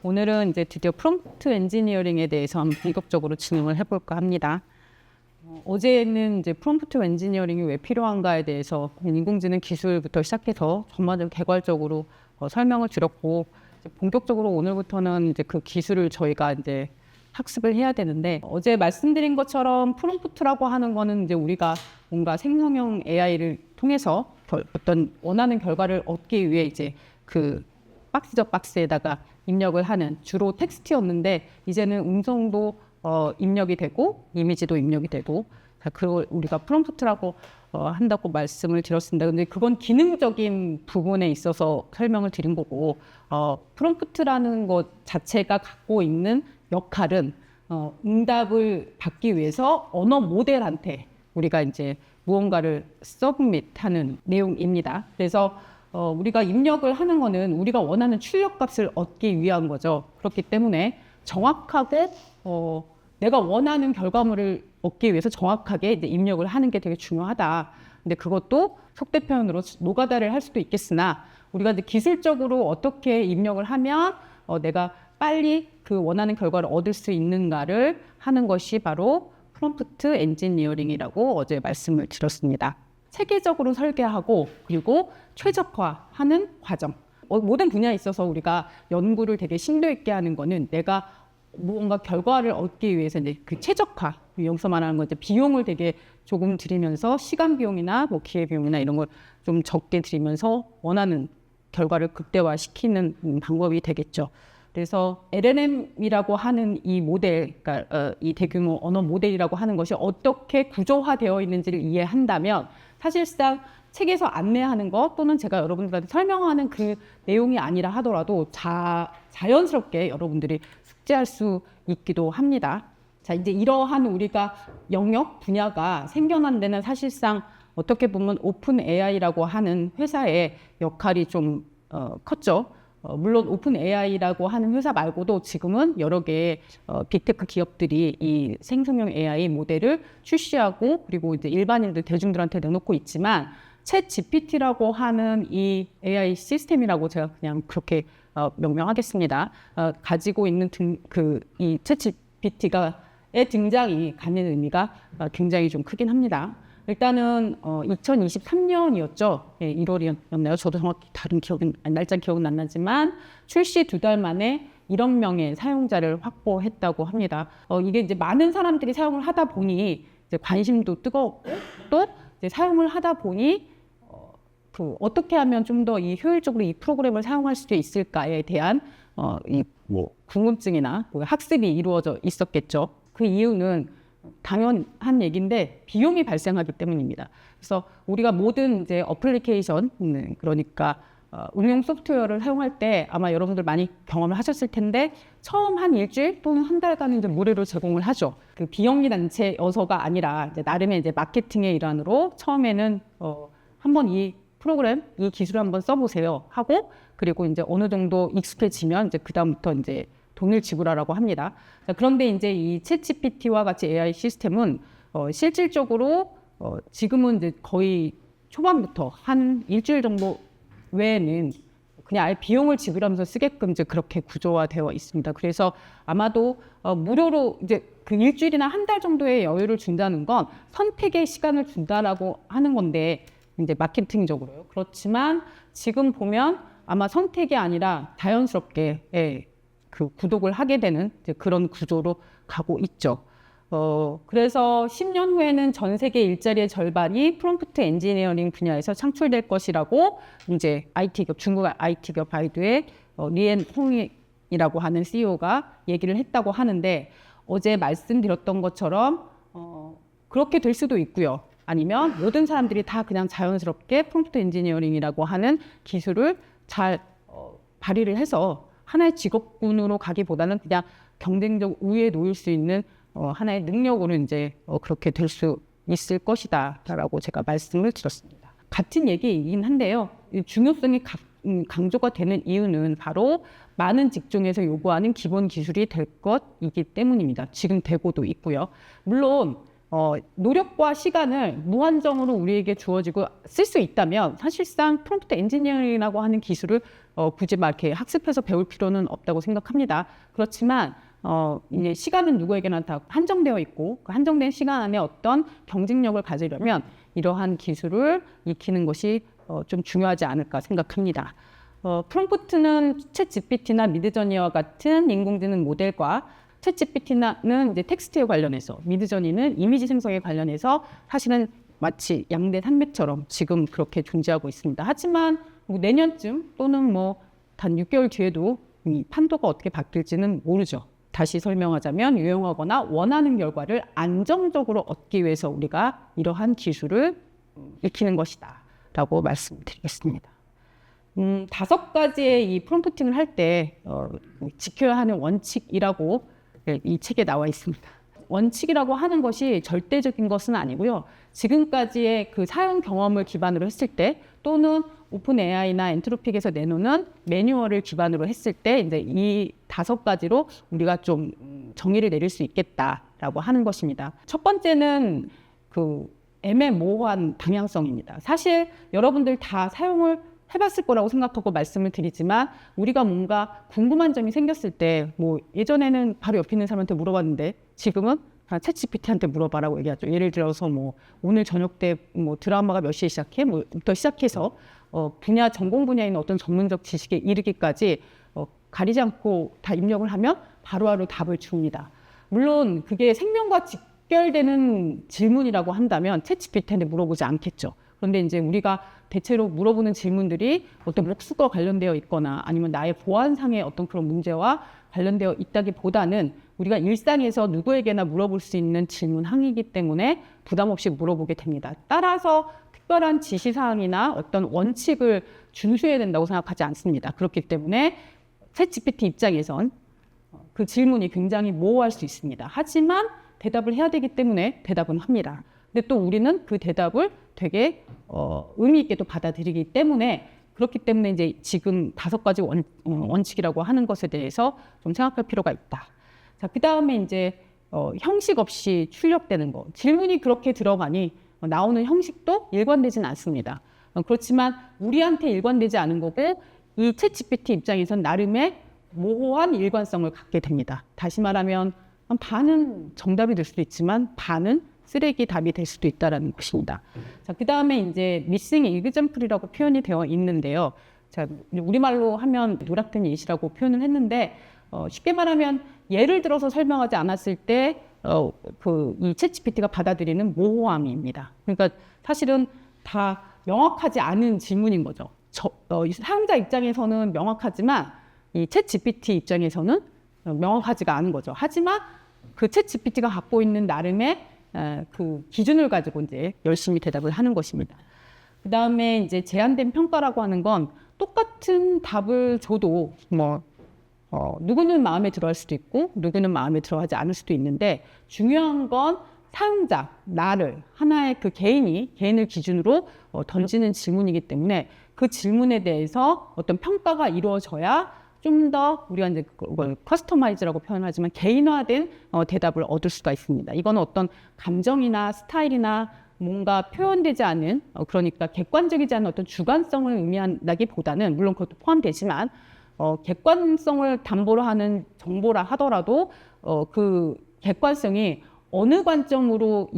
오늘은 이제 드디어 프롬프트 엔지니어링에 대해서 한번 본격적으로 진행을 해볼까 합니다. 어제는 이제 프롬프트 엔지니어링이 왜 필요한가에 대해서 인공지능 기술부터 시작해서 전반적으로 개괄적으로 설명을 드렸고, 이제 본격적으로 오늘부터는 이제 그 기술을 저희가 이제 학습을 해야 되는데, 어제 말씀드린 것처럼 프롬프트라고 하는 거는 이제 우리가 뭔가 생성형 AI를 통해서 어떤 원하는 결과를 얻기 위해 이제 그 박스적 박스에다가 입력을 하는 주로 텍스트였는데, 이제는 음성도 입력이 되고 이미지도 입력이 되고, 그걸 우리가 프롬프트라고 한다고 말씀을 드렸습니다. 근데 그건 기능적인 부분에 있어서 설명을 드린 거고, 프롬프트라는 것 자체가 갖고 있는 역할은 응답을 받기 위해서 언어 모델한테 우리가 이제 무언가를 서브밋하는 내용입니다. 그래서 우리가 입력을 하는 거는 우리가 원하는 출력값을 얻기 위한 거죠. 그렇기 때문에 정확하게 내가 원하는 결과물을 얻기 위해서 정확하게 이제 입력을 하는 게 되게 중요하다. 근데 그것도 속대 표현으로 노가다를 할 수도 있겠으나, 우리가 이제 기술적으로 어떻게 입력을 하면 내가 빨리 그 원하는 결과를 얻을 수 있는가를 하는 것이 바로 프롬프트 엔지니어링이라고 어제 말씀을 드렸습니다. 체계적으로 설계하고 그리고 최적화하는 과정. 모든 분야에 있어서 우리가 연구를 되게 심도 있게 하는 거는 내가 무언가 결과를 얻기 위해서 이제 그 최적화, 여기서 말하는 건 이제 비용을 되게 조금 들이면서 시간 비용이나 뭐 기회 비용이나 이런 걸 좀 적게 들이면서 원하는 결과를 극대화시키는 방법이 되겠죠. 그래서 LLM이라고 하는 이 모델, 그러니까 이 대규모 언어 모델이라고 하는 것이 어떻게 구조화되어 있는지를 이해한다면, 사실상 책에서 안내하는 것 또는 제가 여러분들한테 설명하는 그 내용이 아니라 하더라도 자연스럽게 여러분들이 숙지할 수 있기도 합니다. 자, 이제 이러한 우리가 영역 분야가 생겨난 데는 사실상 어떻게 보면 오픈 AI라고 하는 회사의 역할이 좀 컸죠. 물론 오픈 AI라고 하는 회사 말고도 지금은 여러 개의 빅테크 기업들이 이 생성형 AI 모델을 출시하고 그리고 이제 일반인들 대중들한테 내놓고 있지만, 챗 GPT라고 하는 이 AI 시스템이라고 제가 그냥 그렇게 명명하겠습니다. 가지고 있는 이 챗 GPT가의 등장이 갖는 의미가 굉장히 좀 크긴 합니다. 일단은 2023년이었죠. 예, 1월이었나요? 저도 정확히 다른 날짜 기억은 안 나지만 출시 2달 만에 1억 명의 사용자를 확보했다고 합니다. 이게 이제 많은 사람들이 사용을 하다 보니 이제 관심도 뜨겁고, 또 이제 사용을 하다 보니 어떻게 하면 좀 더 이 효율적으로 이 프로그램을 사용할 수 있을까에 대한 궁금증이나 학습이 이루어져 있었겠죠. 그 이유는 당연한 얘기인데 비용이 발생하기 때문입니다. 그래서 우리가 모든 이제 어플리케이션, 그러니까 응용 소프트웨어를 사용할 때 아마 여러분들 많이 경험을 하셨을 텐데, 처음 한 일주일 또는 한 달간은 이제 무료로 제공을 하죠. 그 비영리 단체여서가 아니라 이제 나름의 이제 마케팅의 일환으로 처음에는 한번 이 프로그램, 이 기술을 한번 써보세요 하고, 그리고 이제 어느 정도 익숙해지면 이제 그 다음부터 이제 돈을 지불하라고 합니다. 자, 그런데 이제 이 챗GPT와 같이 AI 시스템은 실질적으로 지금은 이제 거의 초반부터 한 일주일 정도 외에는 그냥 아예 비용을 지불하면서 쓰게끔 이제 그렇게 구조화되어 있습니다. 그래서 아마도 무료로 이제 그 일주일이나 한 달 정도의 여유를 준다는 건 선택의 시간을 준다라고 하는 건데, 이제 마케팅적으로요. 그렇지만 지금 보면 아마 선택이 아니라 자연스럽게 그 구독을 하게 되는 이제 그런 구조로 가고 있죠. 그래서 10년 후에는 전 세계 일자리의 절반이 프롬프트 엔지니어링 분야에서 창출될 것이라고 이제 중국 IT 기업 바이두의 리엔 홍이라고 하는 CEO가 얘기를 했다고 하는데, 어제 말씀드렸던 것처럼 그렇게 될 수도 있고요. 아니면 모든 사람들이 다 그냥 자연스럽게 프롬프트 엔지니어링이라고 하는 기술을 잘 발휘를 해서 하나의 직업군으로 가기보다는 그냥 경쟁적 우위에 놓일 수 있는 하나의 능력으로 이제 그렇게 될 수 있을 것이다라고 제가 말씀을 드렸습니다. 같은 얘기이긴 한데요. 중요성이 강조가 되는 이유는 바로 많은 직종에서 요구하는 기본 기술이 될 것이기 때문입니다. 지금 되고도 있고요. 물론 노력과 시간을 무한정으로 우리에게 주어지고 쓸 수 있다면 사실상 프롬프트 엔지니어링이라고 하는 기술을 굳이 막 이렇게 학습해서 배울 필요는 없다고 생각합니다. 그렇지만 이제 시간은 누구에게나 다 한정되어 있고 그 한정된 시간 안에 어떤 경쟁력을 가지려면 이러한 기술을 익히는 것이 좀 중요하지 않을까 생각합니다. 프롬프트는 챗 GPT나 미드저니와 같은 인공지능 모델과 챗 GPT는 이제 텍스트에 관련해서, 미드저니는 이미지 생성에 관련해서 사실은 마치 양대 산맥처럼 지금 그렇게 존재하고 있습니다. 하지만 뭐 내년쯤 또는 뭐 단 6개월 뒤에도 이 판도가 어떻게 바뀔지는 모르죠. 다시 설명하자면 유용하거나 원하는 결과를 안정적으로 얻기 위해서 우리가 이러한 기술을 익히는 것이다 라고 말씀드리겠습니다. 5가지의 이 프롬프팅을 할 때 지켜야 하는 원칙이라고 이 책에 나와 있습니다. 원칙이라고 하는 것이 절대적인 것은 아니고요. 지금까지의 그 사용 경험을 기반으로 했을 때 또는 오픈 AI나 엔트로픽에서 내놓는 매뉴얼을 기반으로 했을 때 이제 이 5가지로 우리가 좀 정의를 내릴 수 있겠다라고 하는 것입니다. 첫 번째는 그 애매모호한 방향성입니다. 사실 여러분들 다 사용을 해봤을 거라고 생각하고 말씀을 드리지만 우리가 뭔가 궁금한 점이 생겼을 때 뭐 예전에는 바로 옆에 있는 사람한테 물어봤는데 지금은 챗 GPT한테 물어봐라고 얘기하죠. 예를 들어서 뭐 오늘 저녁 때 뭐 드라마가 몇 시에 시작해? 뭐부터 시작해서 분야 전공 분야에 있는 어떤 전문적 지식에 이르기까지 가리지 않고 다 입력을 하면 바로바로 답을 줍니다. 물론 그게 생명과 직결되는 질문이라고 한다면 챗 GPT한테 물어보지 않겠죠. 그런데 이제 우리가 대체로 물어보는 질문들이 어떤 목수과 관련되어 있거나 아니면 나의 보안상의 어떤 그런 문제와 관련되어 있다기보다는 우리가 일상에서 누구에게나 물어볼 수 있는 질문 항이기 때문에 부담 없이 물어보게 됩니다. 따라서 특별한 지시사항이나 어떤 원칙을 준수해야 된다고 생각하지 않습니다. 그렇기 때문에 챗 GPT 입장에선 그 질문이 굉장히 모호할 수 있습니다. 하지만 대답을 해야 되기 때문에 대답은 합니다. 근데 또 우리는 그 대답을 되게 의미 있게 또 받아들이기 때문에 그렇기 때문에 이제 지금 5가지 원칙이라고 하는 것에 대해서 좀 생각할 필요가 있다. 자, 그 다음에 이제 형식 없이 출력되는 거. 질문이 그렇게 들어가니 나오는 형식도 일관되지는 않습니다. 그렇지만 우리한테 일관되지 않은 거고 이 챗 GPT 입장에선 나름의 모호한 일관성을 갖게 됩니다. 다시 말하면 반은 정답이 될 수도 있지만 반은 쓰레기 답이 될 수도 있다는 것입니다. 자, 그 다음에 이제 missing example이라고 표현이 되어 있는데요. 자, 우리말로 하면 누락된 예시라고 표현을 했는데 쉽게 말하면 예를 들어서 설명하지 않았을 때 이 챗GPT가 받아들이는 모호함입니다. 그러니까 사실은 다 명확하지 않은 질문인 거죠. 사용자 입장에서는 명확하지만 이 챗GPT 입장에서는 명확하지가 않은 거죠. 하지만 그 챗GPT가 갖고 있는 나름의 그 기준을 가지고 이제 열심히 대답을 하는 것입니다. 그 다음에 이제 제한된 평가라고 하는 건 똑같은 답을 줘도 누구는 마음에 들어할 수도 있고 누구는 마음에 들어하지 않을 수도 있는데 중요한 건 사용자, 나를 하나의 그 개인을 기준으로 던지는 질문이기 때문에 그 질문에 대해서 어떤 평가가 이루어져야 좀 더 우리가 이제 그걸 커스터마이즈라고 표현하지만 개인화된 대답을 얻을 수가 있습니다. 이거는 어떤 감정이나 스타일이나 뭔가 표현되지 않은 그러니까 객관적이지 않은 어떤 주관성을 의미한다기보다는 물론 그것도 포함되지만 객관성을 담보로 하는 정보라 하더라도 그 객관성이 어느 관점으로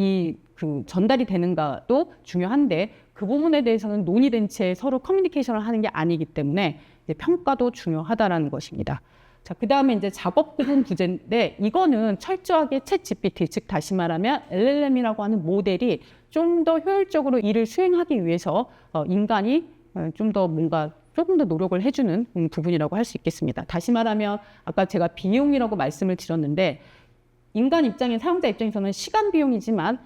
그 전달이 되는가도 중요한데 그 부분에 대해서는 논의된 채 서로 커뮤니케이션을 하는 게 아니기 때문에 이제 평가도 중요하다라는 것입니다. 자, 그 다음에 이제 작업 구분 부재인데 이거는 철저하게 챗 GPT, 즉 다시 말하면 LLM이라고 하는 모델이 좀 더 효율적으로 일을 수행하기 위해서 인간이 좀 더 조금 더 노력을 해주는 부분이라고 할 수 있겠습니다. 다시 말하면 아까 제가 비용이라고 말씀을 드렸는데 인간 입장에 사용자 입장에서는 시간 비용이지만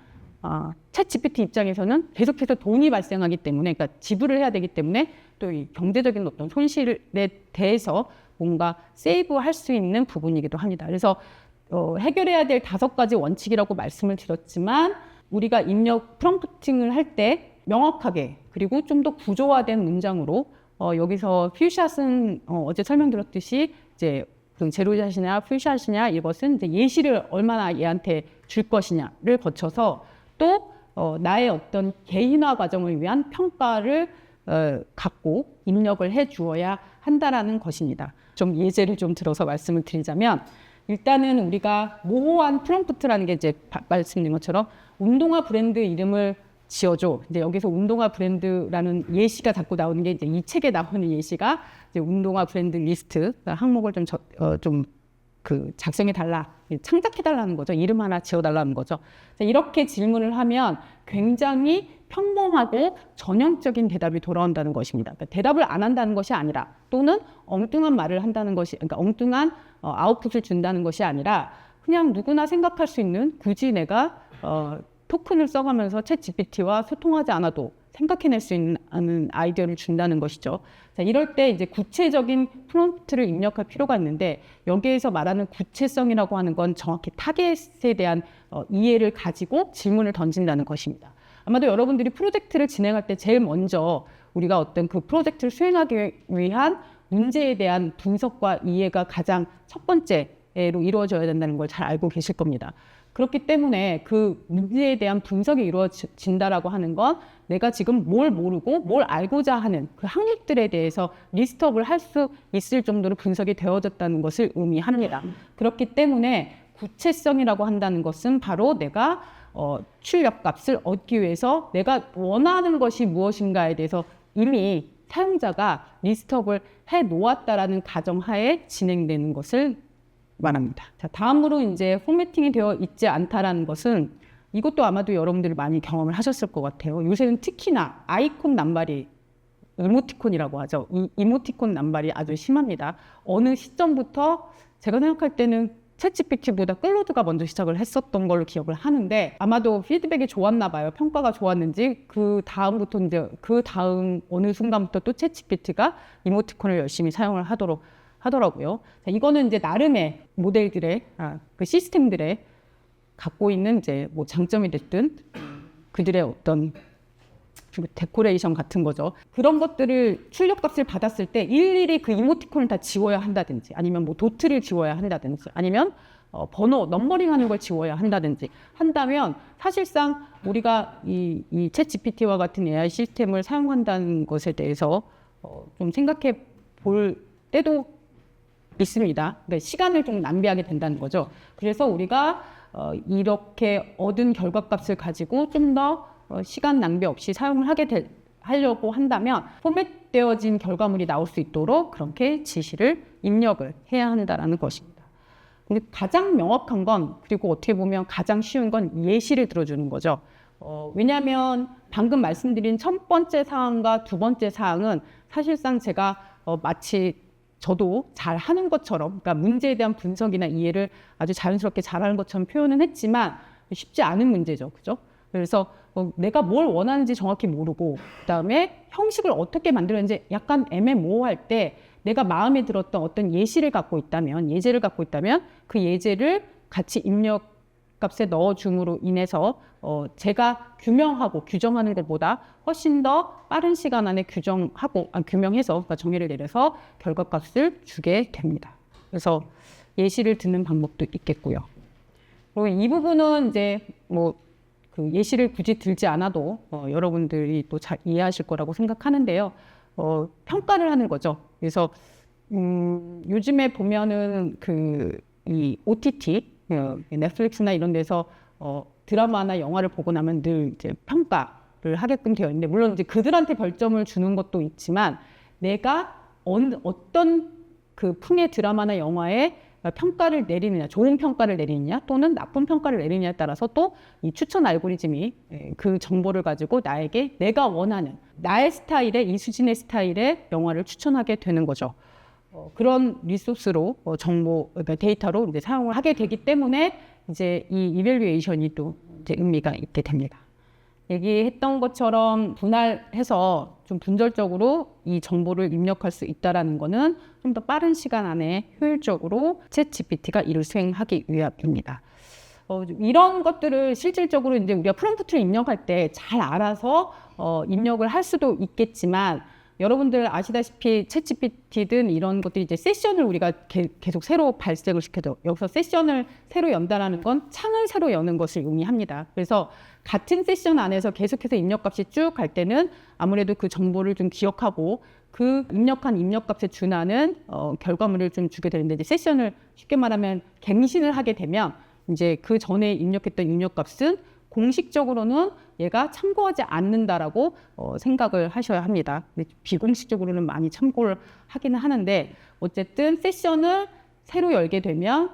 챗 GPT 입장에서는 계속해서 돈이 발생하기 때문에 그러니까 지불을 해야 되기 때문에 또 이 경제적인 어떤 손실에 대해서 뭔가 세이브할 수 있는 부분이기도 합니다. 그래서 해결해야 될 5가지 원칙이라고 말씀을 드렸지만 우리가 입력 프롬프팅을 할 때 명확하게 그리고 좀 더 구조화된 문장으로 여기서 퓨샷은 어제 설명드렸듯이 이제 제로샷이냐 풀샷이냐 이것은 이제 예시를 얼마나 얘한테 줄 것이냐를 거쳐서 또 나의 어떤 개인화 과정을 위한 평가를 갖고 입력을 해 주어야 한다라는 것입니다. 좀 예제를 좀 들어서 말씀을 드리자면 일단은 우리가 모호한 프롬프트라는 게 이제 말씀드린 것처럼 운동화 브랜드 이름을 지어줘. 이제 여기서 운동화 브랜드라는 예시가 자꾸 나오는 게 이제 이 책에 나오는 예시가 이제 운동화 브랜드 리스트 항목을 좀 작성해 달라, 창작해 달라는 거죠. 이름 하나 지어 달라는 거죠. 이렇게 질문을 하면 굉장히 평범하고 전형적인 대답이 돌아온다는 것입니다. 그러니까 대답을 안 한다는 것이 아니라 또는 엉뚱한 말을 한다는 것이, 그러니까 엉뚱한 아웃풋을 준다는 것이 아니라 그냥 누구나 생각할 수 있는, 굳이 내가 토큰을 써가면서 챗 GPT와 소통하지 않아도 생각해낼 수 있는 아이디어를 준다는 것이죠. 자, 이럴 때 이제 구체적인 프롬프트를 입력할 필요가 있는데 여기에서 말하는 구체성이라고 하는 건 정확히 타겟에 대한 이해를 가지고 질문을 던진다는 것입니다. 아마도 여러분들이 프로젝트를 진행할 때 제일 먼저 우리가 어떤 그 프로젝트를 수행하기 위한 문제에 대한 분석과 이해가 가장 첫 번째로 이루어져야 된다는 걸 잘 알고 계실 겁니다. 그렇기 때문에 그 문제에 대한 분석이 이루어진다라고 하는 건 내가 지금 뭘 모르고 뭘 알고자 하는 그 항목들에 대해서 리스트업을 할 수 있을 정도로 분석이 되어졌다는 것을 의미합니다. 그렇기 때문에 구체성이라고 한다는 것은 바로 내가 출력값을 얻기 위해서 내가 원하는 것이 무엇인가에 대해서 이미 사용자가 리스트업을 해 놓았다라는 가정하에 진행되는 것을 말합니다. 자, 다음으로 이제 포매팅이 되어 있지 않다라는 것은 이것도 아마도 여러분들이 많이 경험을 하셨을 것 같아요. 요새는 특히나 아이콘 남발이, 이모티콘이라고 하죠. 이 이모티콘 남발이 아주 심합니다. 어느 시점부터 제가 생각할 때는 챗GPT보다 클로드가 먼저 시작을 했었던 걸로 기억을 하는데 아마도 피드백이 좋았나 봐요. 평가가 좋았는지 그 다음부터 이제 그 다음 어느 순간부터 또 챗GPT가 이모티콘을 열심히 사용을 하더라고요. 자, 이거는 이제 나름의 모델들의 그 시스템들의 갖고 있는 이제 뭐 장점이 됐든 그들의 어떤 데코레이션 같은 거죠. 그런 것들을 출력값을 받았을 때 일일이 그 이모티콘을 다 지워야 한다든지 아니면 뭐 도트를 지워야 한다든지 아니면 번호, 넘버링하는 걸 지워야 한다든지 한다면 사실상 우리가 이 챗 GPT와 같은 AI 시스템을 사용한다는 것에 대해서 좀 생각해 볼 때도 있습니다. 그러니까 시간을 좀 낭비하게 된다는 거죠. 그래서 우리가 이렇게 얻은 결과값을 가지고 좀 더 시간 낭비 없이 사용을 하려고 한다면 포맷되어진 결과물이 나올 수 있도록 그렇게 지시를 입력을 해야 한다는 것입니다. 근데 가장 명확한 건, 그리고 어떻게 보면 가장 쉬운 건 예시를 들어주는 거죠. 왜냐하면 방금 말씀드린 첫 번째 사항과 두 번째 사항은 사실상 제가 마치 저도 잘 하는 것처럼, 그러니까 문제에 대한 분석이나 이해를 아주 자연스럽게 잘하는 것처럼 표현은 했지만 쉽지 않은 문제죠. 그죠? 그래서 내가 뭘 원하는지 정확히 모르고 그다음에 형식을 어떻게 만들었는지 약간 애매모호할 때 내가 마음에 들었던 어떤 예제를 갖고 있다면 그 예제를 같이 입력값에 넣어줌으로 인해서 제가 규명하고 규정하는 것보다 훨씬 더 빠른 시간 안에 규명해서 그러니까 정의를 내려서 결과값을 주게 됩니다. 그래서 예시를 듣는 방법도 있겠고요. 그리고 이 부분은 이제 그 예시를 굳이 들지 않아도 여러분들이 또 잘 이해하실 거라고 생각하는데요. 평가를 하는 거죠. 그래서 요즘에 보면은 이 OTT 넷플릭스나 이런 데서 드라마나 영화를 보고 나면 늘 이제 평가를 하게끔 되어 있는데, 물론 이제 그들한테 별점을 주는 것도 있지만 내가 어떤 그 풍의 드라마나 영화에 평가를 내리느냐, 좋은 평가를 내리느냐 또는 나쁜 평가를 내리느냐에 따라서 또 이 추천 알고리즘이 그 정보를 가지고 나에게 내가 원하는 나의 스타일의, 이 수준의 스타일의 영화를 추천하게 되는 거죠. 그런 리소스로 정보, 데이터로 이제 사용을 하게 되기 때문에 이제 이 이밸류에이션이 또 이제 의미가 있게 됩니다. 얘기했던 것처럼 분할해서 좀 분절적으로 이 정보를 입력할 수 있다라는 거는 좀 더 빠른 시간 안에 효율적으로 챗 GPT가 이를 수행하기 위함입니다. 이런 것들을 실질적으로 이제 우리가 프롬프트를 입력할 때 잘 알아서 입력을 할 수도 있겠지만 여러분들 아시다시피 챗GPT든 이런 것들이 이제 세션을 우리가 계속 새로 발색을 시켜줘. 여기서 세션을 새로 연다라는 건 창을 새로 여는 것을 의미합니다. 그래서 같은 세션 안에서 계속해서 입력값이 쭉 갈 때는 아무래도 그 정보를 좀 기억하고 그 입력한 입력값에 준하는 결과물을 좀 주게 되는데, 이제 세션을 쉽게 말하면 갱신을 하게 되면 이제 그 전에 입력했던 입력값은 공식적으로는 얘가 참고하지 않는다라고 생각을 하셔야 합니다. 근데 비공식적으로는 많이 참고를 하기는 하는데, 어쨌든 세션을 새로 열게 되면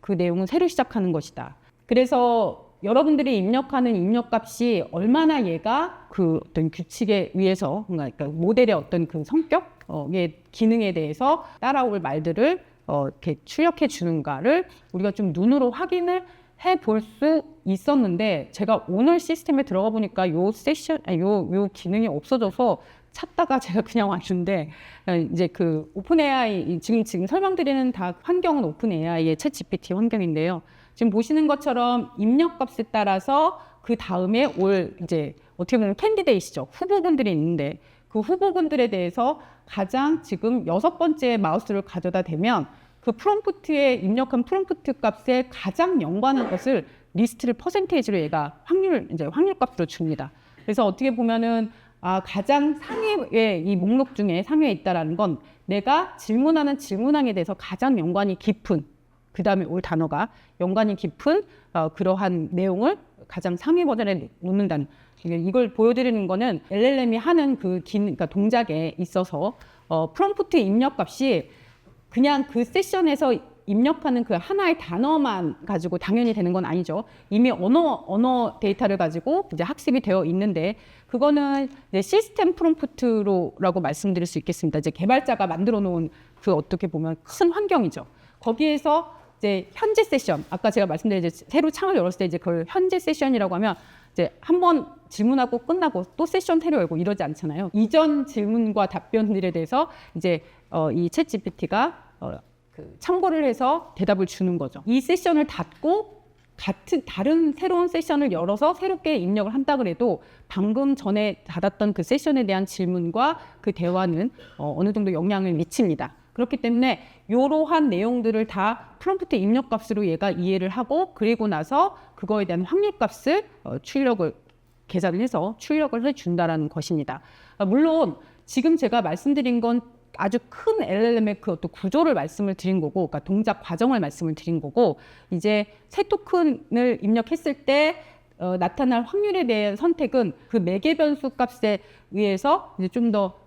그 내용은 새로 시작하는 것이다. 그래서 여러분들이 입력하는 입력값이 얼마나 얘가 그 어떤 규칙에 의해서, 그러니까 모델의 어떤 그 성격의 기능에 대해서 따라올 말들을 이렇게 출력해 주는가를 우리가 좀 눈으로 확인을 해볼 수 있었는데, 제가 오늘 시스템에 들어가 보니까 요 기능이 없어져서 찾다가 제가 그냥 왔는데, 이제 그 오픈 AI 지금 설명드리는 다 환경은 오픈 AI의 챗 GPT 환경인데요. 지금 보시는 것처럼 입력값에 따라서 그 다음에 올 이제 어떻게 보면 캔디데이시죠. 후보군들이 있는데 그 후보군들에 대해서 가장 지금 6번째 마우스를 가져다 대면 그 프롬프트에 입력한 프롬프트 값에 가장 연관한 것을 리스트를 퍼센테이지로 얘가 확률값으로 줍니다. 그래서 어떻게 보면은 가장 상위에 이 목록 중에 상위에 있다라는 건 내가 질문하는 질문항에 대해서 가장 연관이 깊은, 그 다음에 올 단어가 연관이 깊은 그러한 내용을 가장 상위 버전에 놓는다는, 이걸 보여드리는 거는 LLM이 하는 그러니까 동작에 있어서 프롬프트 입력값이 그냥 그 세션에서 입력하는 그 하나의 단어만 가지고 당연히 되는 건 아니죠. 이미 언어 데이터를 가지고 이제 학습이 되어 있는데, 그거는 이제 시스템 프롬프트라고 말씀드릴 수 있겠습니다. 이제 개발자가 만들어 놓은 그 어떻게 보면 큰 환경이죠. 거기에서 이제 현재 세션, 아까 제가 말씀드린 이제 새로 창을 열었을 때 이제 그걸 현재 세션이라고 하면 이제 한번 질문하고 끝나고 또 세션 새로 열고 이러지 않잖아요. 이전 질문과 답변들에 대해서 이제 이 챗 GPT가 참고를 해서 대답을 주는 거죠. 이 세션을 닫고 다른 새로운 세션을 열어서 새롭게 입력을 한다 그래도 방금 전에 닫았던 그 세션에 대한 질문과 그 대화는 어느 정도 영향을 미칩니다. 그렇기 때문에 이러한 내용들을 다 프롬프트 입력값으로 얘가 이해를 하고, 그리고 나서 그거에 대한 확률값을 계산을 해서 출력을 해준다는 것입니다. 물론 지금 제가 말씀드린 건 아주 큰 LLM의 그 어떤 구조를 말씀을 드린 거고, 그러니까 동작 과정을 말씀을 드린 거고, 이제 새 토큰을 입력했을 때 나타날 확률에 대한 선택은 그 매개 변수 값에 의해서 이제 좀 더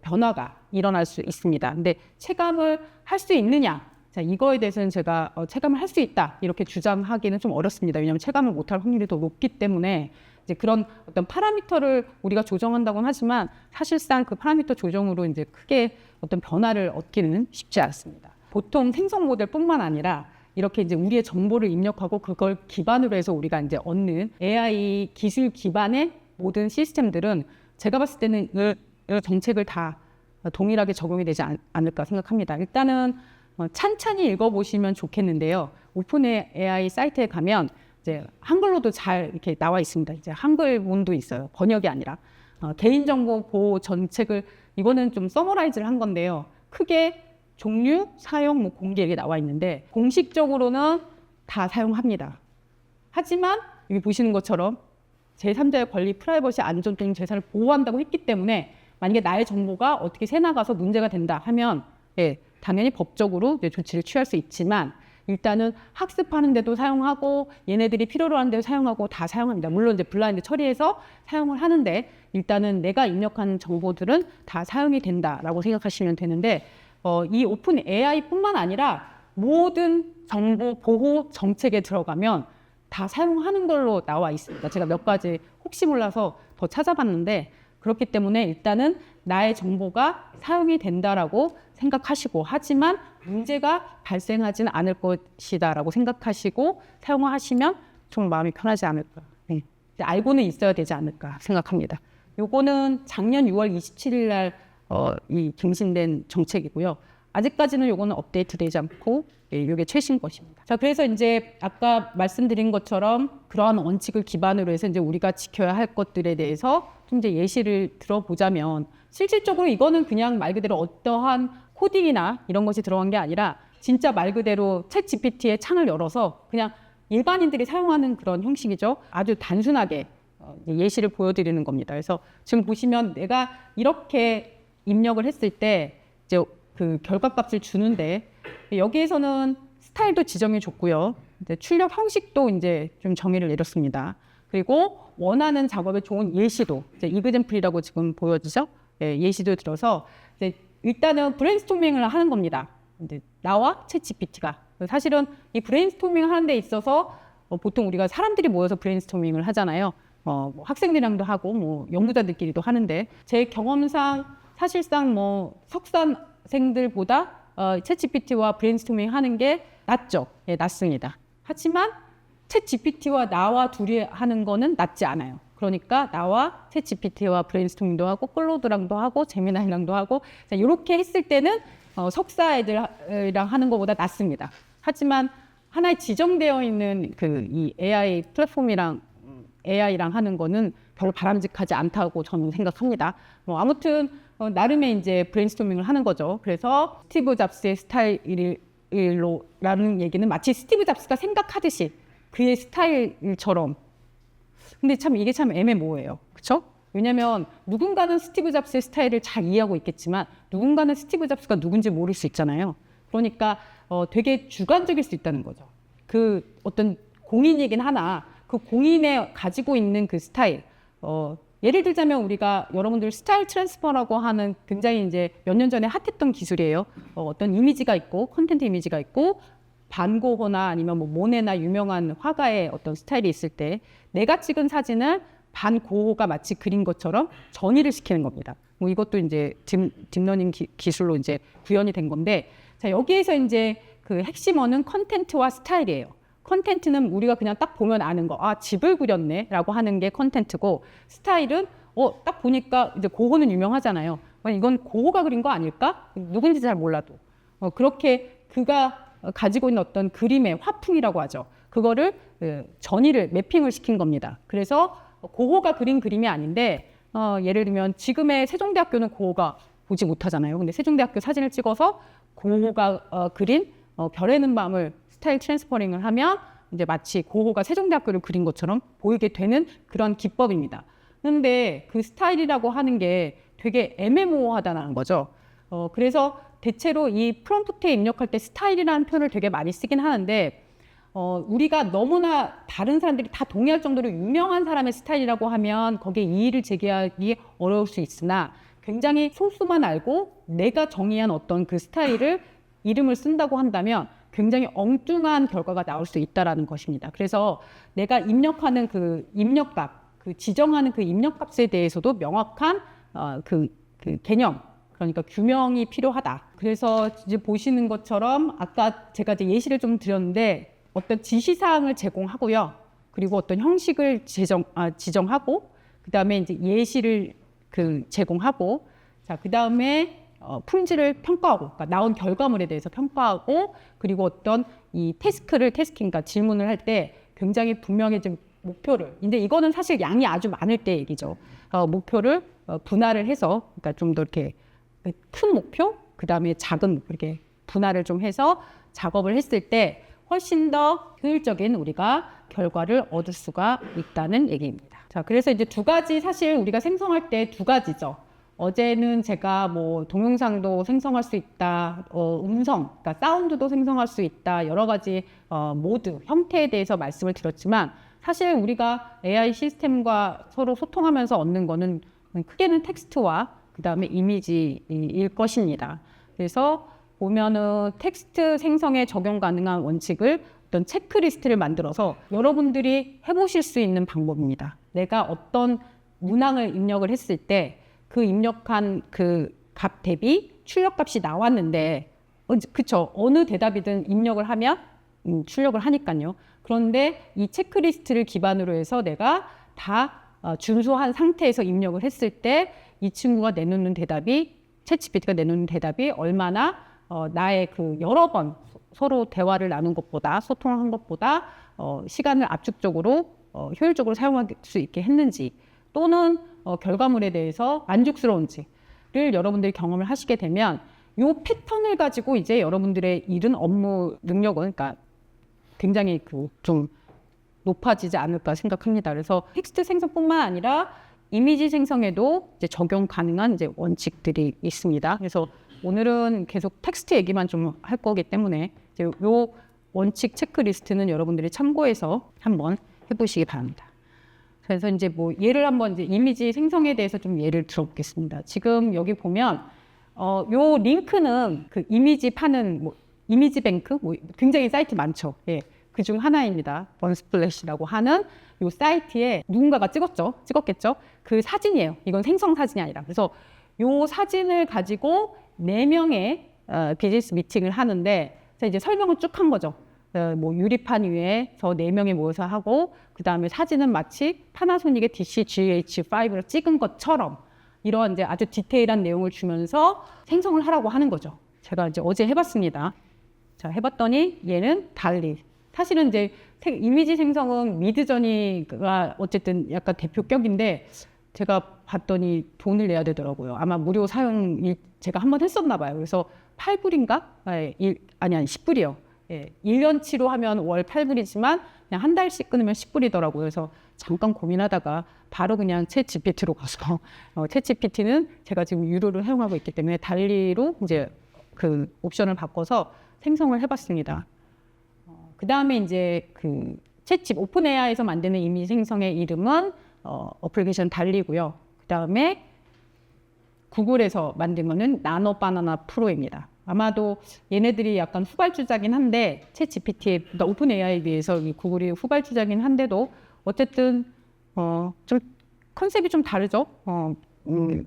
변화가 일어날 수 있습니다. 근데 체감을 할 수 있느냐? 자, 이거에 대해서는 제가 체감을 할 수 있다 이렇게 주장하기는 좀 어렵습니다. 왜냐하면 체감을 못할 확률이 더 높기 때문에 이제 그런 어떤 파라미터를 우리가 조정한다고는 하지만 사실상 그 파라미터 조정으로 이제 크게 어떤 변화를 얻기는 쉽지 않습니다. 보통 생성 모델뿐만 아니라 이렇게 이제 우리의 정보를 입력하고 그걸 기반으로 해서 우리가 이제 얻는 AI 기술 기반의 모든 시스템들은 제가 봤을 때는 이 정책을 다 동일하게 적용이 되지 않을까 생각합니다. 일단은 찬찬히 읽어보시면 좋겠는데요. 오픈 AI 사이트에 가면 이제 한글로도 잘 이렇게 나와 있습니다. 이제 한글문도 있어요. 번역이 아니라 개인정보 보호 정책을, 이거는 좀 서머라이즈를 한 건데요. 크게 종류, 사용, 공개 이렇게 나와 있는데 공식적으로는 다 사용합니다. 하지만 여기 보시는 것처럼 제3자의 권리, 프라이버시, 안전 등 재산을 보호한다고 했기 때문에 만약에 나의 정보가 어떻게 새나가서 문제가 된다 하면 당연히 법적으로 이제 조치를 취할 수 있지만, 일단은 학습하는 데도 사용하고 얘네들이 필요로 하는 데도 사용하고 다 사용합니다. 물론 이제 블라인드 처리해서 사용을 하는데 일단은 내가 입력한 정보들은 다 사용이 된다라고 생각하시면 되는데, 이 오픈 AI뿐만 아니라 모든 정보 보호 정책에 들어가면 다 사용하는 걸로 나와 있습니다. 제가 몇 가지 혹시 몰라서 더 찾아봤는데, 그렇기 때문에 일단은 나의 정보가 사용이 된다라고 생각하시고, 하지만 문제가 발생하지는 않을 것이다라고 생각하시고 사용하시면 좀 마음이 편하지 않을까. 네. 알고는 있어야 되지 않을까 생각합니다. 요거는 작년 6월 27일 날 이 갱신된 정책이고요. 아직까지는 요거는 업데이트되지 않고 이게 최신 것입니다. 자, 그래서 이제 아까 말씀드린 것처럼 그러한 원칙을 기반으로 해서 이제 우리가 지켜야 할 것들에 대해서 좀 이제 예시를 들어보자면, 실질적으로 이거는 그냥 말 그대로 어떠한 코딩이나 이런 것이 들어간 게 아니라 진짜 말 그대로 챗 GPT의 창을 열어서 그냥 일반인들이 사용하는 그런 형식이죠. 아주 단순하게 예시를 보여드리는 겁니다. 그래서 지금 보시면 내가 이렇게 입력을 했을 때 이제 그 결과값을 주는데, 여기에서는 스타일도 지정해 줬고요. 이제 출력 형식도 이제 좀 정의를 내렸습니다. 그리고 원하는 작업에 좋은 예시도, 이제 이그젠플이라고 지금 보여지죠? 예, 예시도 들어서 이제 일단은 브레인스토밍을 하는 겁니다. 이제 나와 챗 GPT가. 사실은 이 브레인스토밍을 하는 데 있어서 보통 우리가 사람들이 모여서 브레인스토밍을 하잖아요. 뭐 학생들이랑도 하고 뭐 연구자들끼리도 하는데, 제 경험상 사실상 뭐 석사생들보다 챗 GPT와 브레인스토밍 하는 게 낫죠. 예, 낫습니다. 하지만 챗 GPT와 나와 둘이 하는 거는 낫지 않아요. 그러니까 나와 챗 GPT와 브레인스토밍도 하고 클로드랑도 하고 제미나이랑도 하고, 자, 이렇게 했을 때는 석사 애들이랑 하는 것보다 낫습니다. 하지만 하나의 지정되어 있는 이 AI 플랫폼이랑 AI랑 하는 거는 별로 바람직하지 않다고 저는 생각합니다. 뭐 아무튼 나름의 이제 브레인스토밍을 하는 거죠. 그래서 스티브 잡스의 스타일로라는 얘기는 마치 스티브 잡스가 생각하듯이 그의 스타일처럼. 근데 참 이게 참 애매모호해요. 그렇죠? 왜냐하면 누군가는 스티브 잡스의 스타일을 잘 이해하고 있겠지만 누군가는 스티브 잡스가 누군지 모를 수 있잖아요. 그러니까 되게 주관적일 수 있다는 거죠. 그 어떤 공인이긴 하나 그 공인에 가지고 있는 그 스타일, 예를 들자면 우리가 여러분들 스타일 트랜스퍼라고 하는 굉장히 이제 몇 년 전에 핫했던 기술이에요. 어떤 이미지가 있고 컨텐트 이미지가 있고 반고흐나 아니면 뭐 모네나 유명한 화가의 어떤 스타일이 있을 때 내가 찍은 사진을 반고흐가 마치 그린 것처럼 전이를 시키는 겁니다. 뭐 이것도 이제 딥러닝 기술로 이제 구현이 된 건데, 자, 여기에서 이제 그 핵심어는 컨텐트와 스타일이에요. 컨텐트는 우리가 그냥 딱 보면 아는 거, 아, 집을 그렸네 라고 하는 게 컨텐트고, 스타일은 딱 보니까 이제 고흐는 유명하잖아요. 이건 고흐가 그린 거 아닐까? 누군지 잘 몰라도 그렇게 그가 가지고 있는 어떤 그림의 화풍이라고 하죠. 그거를 전이를 매핑을 시킨 겁니다. 그래서 고흐가 그린 그림이 아닌데, 예를 들면 지금의 세종대학교는 고흐가 보지 못하잖아요. 근데 세종대학교 사진을 찍어서 고흐가 그린 별에는 밤을 스타일 트랜스퍼링을 하면 이제 마치 고흐가 세종대학교를 그린 것처럼 보이게 되는 그런 기법입니다. 그런데 그 스타일이라고 하는 게 되게 애매모호하다는 거죠. 그래서 대체로 이 프롬프트에 입력할 때 스타일이라는 표현을 되게 많이 쓰긴 하는데, 우리가 너무나 다른 사람들이 다 동의할 정도로 유명한 사람의 스타일이라고 하면 거기에 이의를 제기하기 어려울 수 있으나, 굉장히 소수만 알고 내가 정의한 어떤 그 스타일을 이름을 쓴다고 한다면 굉장히 엉뚱한 결과가 나올 수 있다는 것입니다. 그래서 내가 입력하는 그 입력값, 그 지정하는 그 입력값에 대해서도 명확한 그 개념, 그러니까 규명이 필요하다. 그래서 이제 보시는 것처럼 아까 제가 이제 예시를 좀 드렸는데, 어떤 지시사항을 제공하고요. 그리고 어떤 형식을 지정하고, 그 다음에 이제 예시를 제공하고, 자, 그 다음에 품질을 평가하고, 그러니까 나온 결과물에 대해서 평가하고, 그리고 어떤 이 그러니까 질문을 할 때 굉장히 분명히 좀 목표를, 근데 이거는 사실 양이 아주 많을 때 얘기죠. 목표를 분할을 해서, 그러니까 좀 더 이렇게 큰 목표, 그 다음에 작은 목표, 이렇게 분할을 좀 해서 작업을 했을 때 훨씬 더 효율적인 우리가 결과를 얻을 수가 있다는 얘기입니다. 자, 그래서 이제 두 가지, 사실 우리가 생성할 때 두 가지죠. 어제는 제가 뭐 동영상도 생성할 수 있다, 음성, 그러니까 사운드도 생성할 수 있다, 여러 가지 모드, 형태에 대해서 말씀을 드렸지만, 사실 우리가 AI 시스템과 서로 소통하면서 얻는 거는 크게는 텍스트와 그 다음에 이미지일 것입니다. 그래서 보면은 텍스트 생성에 적용 가능한 원칙을 어떤 체크리스트를 만들어서 여러분들이 해보실 수 있는 방법입니다. 내가 어떤 문항을 입력을 했을 때 그 입력한 그 값 대비 출력값이 나왔는데, 그쵸? 어느 대답이든 입력을 하면 출력을 하니까요. 그런데 이 체크리스트를 기반으로 해서 내가 다 준수한 상태에서 입력을 했을 때 이 친구가 내놓는 대답이, 챗GPT가 내놓는 대답이 얼마나 나의 그 여러 번 서로 대화를 나눈 것보다 소통한 것보다 시간을 압축적으로 효율적으로 사용할 수 있게 했는지 또는 결과물에 대해서 만족스러운지를 여러분들이 경험을 하시게 되면 이 패턴을 가지고 이제 여러분들의 일은 업무 능력은 그러니까 굉장히 좀 높아지지 않을까 생각합니다. 그래서 텍스트 생성뿐만 아니라 이미지 생성에도 이제 적용 가능한 이제 원칙들이 있습니다. 그래서 오늘은 계속 텍스트 얘기만 좀 할 거기 때문에 이제 요 원칙 체크리스트는 여러분들이 참고해서 한번 해보시기 바랍니다. 그래서 이제 뭐 예를 한번 이제 이미지 생성에 대해서 좀 예를 들어보겠습니다. 지금 여기 보면 요 링크는 그 이미지 파는 뭐 이미지 뱅크 뭐 굉장히 사이트 많죠. 예. 그 중 하나입니다. 원스플래시라고 하는 요 사이트에 누군가가 찍었겠죠. 그 사진이에요. 이건 생성 사진이 아니라. 그래서 요 사진을 가지고 4명의 비즈니스 미팅을 하는데 이제 설명을 쭉 한 거죠. 뭐 유리판 위에 저 4명이 모여서 하고 그 다음에 사진은 마치 파나소닉의 DC-GH5를 찍은 것처럼 이런 이제 아주 디테일한 내용을 주면서 생성을 하라고 하는 거죠. 제가 이제 어제 해봤습니다. 자, 해봤더니 얘는 달리. 사실은 이제 이미지 생성은 미드저니가 어쨌든 약간 대표격인데 제가 봤더니 돈을 내야 되더라고요. 아마 무료 사용 제가 한번 했었나 봐요. 그래서 8불인가? 아니 10불이요. 예, 1년치로 하면 월 8불이지만 그냥 한 달씩 끊으면 10불이더라고요. 그래서 잠깐 고민하다가 바로 그냥 챗 GPT로 가서 챗 GPT는 제가 지금 유료를 사용하고 있기 때문에 달리로 이제 그 옵션을 바꿔서 생성을 해봤습니다. 그 다음에 이제 그 챗집 오픈 AI에서 만드는 이미지 생성의 이름은 어플리케이션 달리고요. 그 다음에 구글에서 만든 거는 나노 바나나 프로입니다. 아마도 얘네들이 약간 후발주자긴 한데 챗 GPT에 그러니까 오픈 AI에 비해서 구글이 후발주자긴 한데도 어쨌든 좀 컨셉이 좀 다르죠.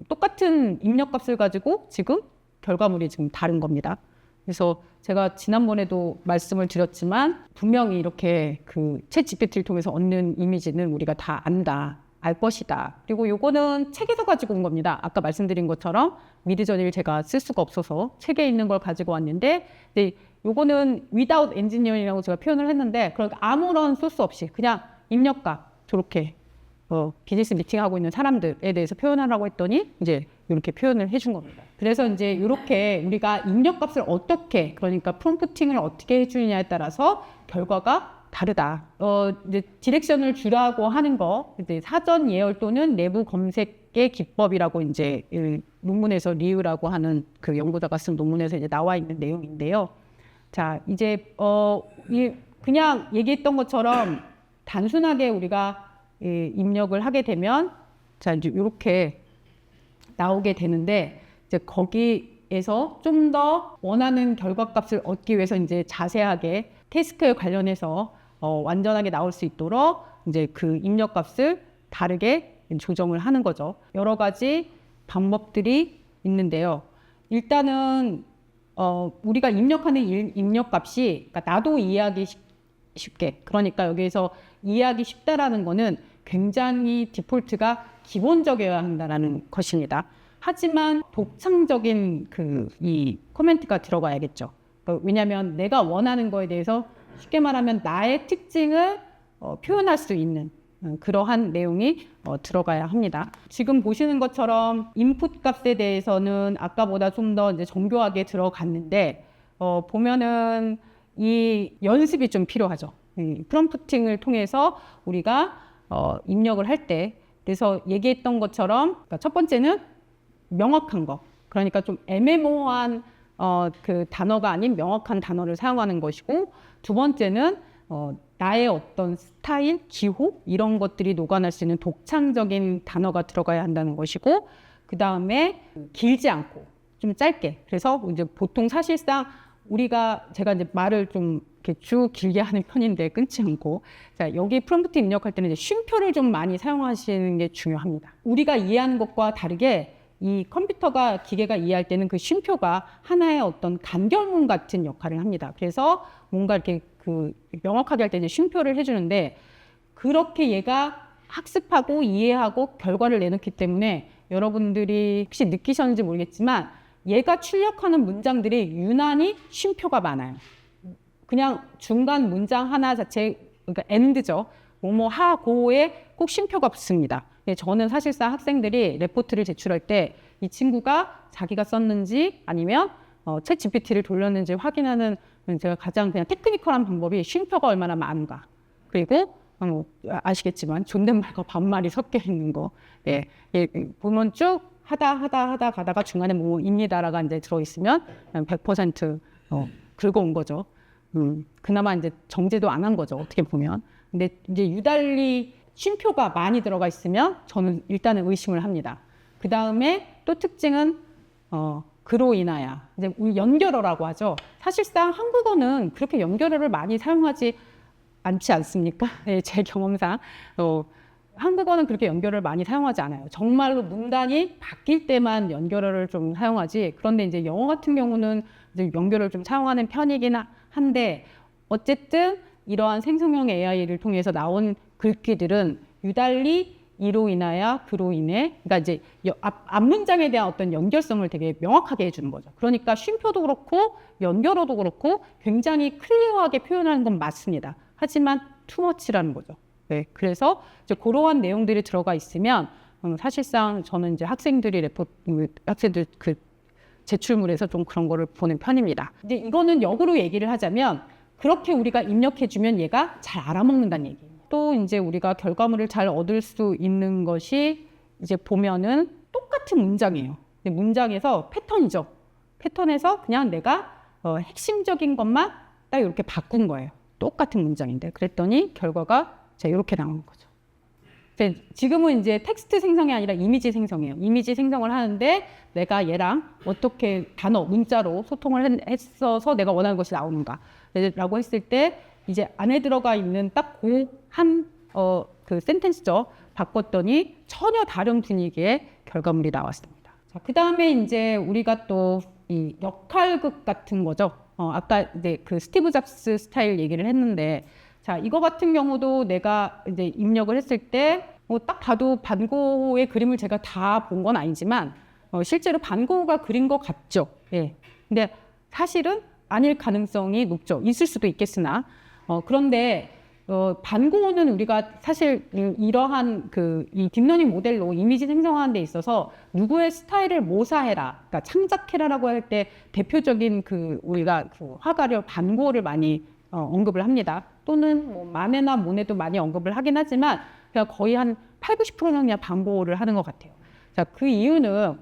똑같은 입력값을 가지고 지금 결과물이 지금 다른 겁니다. 그래서 제가 지난번에도 말씀을 드렸지만 분명히 이렇게 그 챗 GPT를 통해서 얻는 이미지는 우리가 다 안다, 알 것이다. 그리고 요거는 책에서 가지고 온 겁니다. 아까 말씀드린 것처럼 미드저니를 제가 쓸 수가 없어서 책에 있는 걸 가지고 왔는데 근데 요거는 without engineering이라고 제가 표현을 했는데 그러니까 아무런 소스 없이 그냥 입력값 저렇게 비즈니스 미팅하고 있는 사람들에 대해서 표현하라고 했더니 이제 이렇게 표현을 해준 겁니다. 그래서 이제 이렇게 우리가 입력값을 어떻게 그러니까 프롬프팅을 어떻게 해주느냐에 따라서 결과가 다르다. 이제 디렉션을 주라고 하는 거 이제 사전 예열 또는 내부 검색의 기법이라고 이제 논문에서 리우라고 하는 그 연구자가 쓴 논문에서 이제 나와 있는 내용인데요. 자 이제 그냥 얘기했던 것처럼 단순하게 우리가 입력을 하게 되면 자 이제 이렇게 나오게 되는데 이제 거기에서 좀 더 원하는 결과값을 얻기 위해서 이제 자세하게 태스크에 관련해서 완전하게 나올 수 있도록 이제 그 입력값을 다르게 조정을 하는 거죠. 여러 가지 방법들이 있는데요. 일단은 우리가 입력하는 입력값이 그러니까 나도 이해하기 쉽게 그러니까 여기에서 이해하기 쉽다라는 거는 굉장히 디폴트가 기본적이어야 한다는 것입니다. 하지만 독창적인 이 코멘트가 들어가야겠죠. 왜냐하면 내가 원하는 거에 대해서 쉽게 말하면 나의 특징을 표현할 수 있는 그러한 내용이 들어가야 합니다. 지금 보시는 것처럼 인풋 값에 대해서는 아까보다 좀 더 이제 정교하게 들어갔는데 보면은 이 연습이 좀 필요하죠. 프롬프팅을 통해서 우리가 입력을 할 때 그래서 얘기했던 것처럼 그러니까 첫 번째는 명확한 거 그러니까 좀 애매모호한 그 단어가 아닌 명확한 단어를 사용하는 것이고 두 번째는 나의 어떤 스타일, 기호 이런 것들이 녹아날 수 있는 독창적인 단어가 들어가야 한다는 것이고 그 다음에 길지 않고 좀 짧게 그래서 이제 보통 사실상 제가 이제 말을 좀 이렇게 쭉 길게 하는 편인데 끊지 않고 자 여기 프롬프트 입력할 때는 이제 쉼표를 좀 많이 사용하시는 게 중요합니다. 우리가 이해하는 것과 다르게 이 기계가 이해할 때는 그 쉼표가 하나의 어떤 간결문 같은 역할을 합니다. 그래서 뭔가 이렇게 명확하게 할 때 이제 쉼표를 해주는데 그렇게 얘가 학습하고 이해하고 결과를 내놓기 때문에 여러분들이 혹시 느끼셨는지 모르겠지만 얘가 출력하는 문장들이 유난히 쉼표가 많아요. 그냥 중간 문장 하나 자체, 그러니까 end죠. 뭐뭐 하고에 꼭 쉼표가 붙습니다. 저는 사실상 학생들이 레포트를 제출할 때 이 친구가 자기가 썼는지 아니면 챗 GPT를 돌렸는지 확인하는 제가 가장 그냥 테크니컬한 방법이 쉼표가 얼마나 많은가. 그리고 아시겠지만 존댓말과 반말이 섞여 있는 거. 네, 보면 쭉 하다 가다가 중간에 뭐입니다라가 이제 들어있으면 100% 긁어온 거죠. 그나마 이제 정제도 안 한 거죠. 어떻게 보면. 근데 이제 유달리 쉼표가 많이 들어가 있으면 저는 일단은 의심을 합니다. 그 다음에 또 특징은 그로 인하여 이제 우리 연결어라고 하죠. 사실상 한국어는 그렇게 연결어를 많이 사용하지 않지 않습니까? 네, 제 경험상 한국어는 그렇게 연결어를 많이 사용하지 않아요. 정말로 문단이 바뀔 때만 연결어를 좀 사용하지. 그런데 이제 영어 같은 경우는 이제 연결어를 좀 사용하는 편이긴 한데 어쨌든 이러한 생성형 AI를 통해서 나온 글귀들은 유달리 이로 인하여 그로 인해, 그러니까 이제 앞 문장에 대한 어떤 연결성을 되게 명확하게 해주는 거죠. 그러니까 쉼표도 그렇고 연결어도 그렇고 굉장히 클리어하게 표현하는 건 맞습니다. 하지만 투머치라는 거죠. 네, 그래서 이제 그러한 내용들이 들어가 있으면 사실상 저는 이제 학생들 그 제출물에서 좀 그런 거를 보는 편입니다. 이제 이거는 역으로 얘기를 하자면 그렇게 우리가 입력해주면 얘가 잘 알아먹는다는 얘기예요. 또 이제 우리가 결과물을 잘 얻을 수 있는 것이 이제 보면은 똑같은 문장이에요. 근데 문장에서 패턴이죠. 패턴에서 그냥 내가 핵심적인 것만 딱 이렇게 바꾼 거예요. 똑같은 문장인데 그랬더니 결과가 자 이렇게 나오는 거죠. 지금은 이제 텍스트 생성이 아니라 이미지 생성이에요. 이미지 생성을 하는데 내가 얘랑 어떻게 단어, 문자로 소통을 했어서 내가 원하는 것이 나오는가 라고 했을 때 이제 안에 들어가 있는 딱 그 센텐스죠. 바꿨더니 전혀 다른 분위기의 결과물이 나왔습니다. 자, 그 다음에 이제 우리가 또 이 역할극 같은 거죠. 아까 이제 그 스티브 잡스 스타일 얘기를 했는데 자, 이거 같은 경우도 내가 이제 입력을 했을 때 딱 봐도 반고의 그림을 제가 다 본 건 아니지만 실제로 반고가 그린 것 같죠. 예. 근데 사실은 아닐 가능성이 높죠. 있을 수도 있겠으나 그런데 반고는 우리가 사실 이러한 이 딥러닝 모델로 이미지 생성하는 데 있어서 누구의 스타일을 모사해라, 그러니까 창작해라라고 할 때 대표적인 우리가 화가력 반고를 많이 언급을 합니다. 또는 뭐 마네나 모네도 많이 언급을 하긴 하지만 그냥 거의 한 80~90%는 그냥 반고를 하는 것 같아요. 자, 그 이유는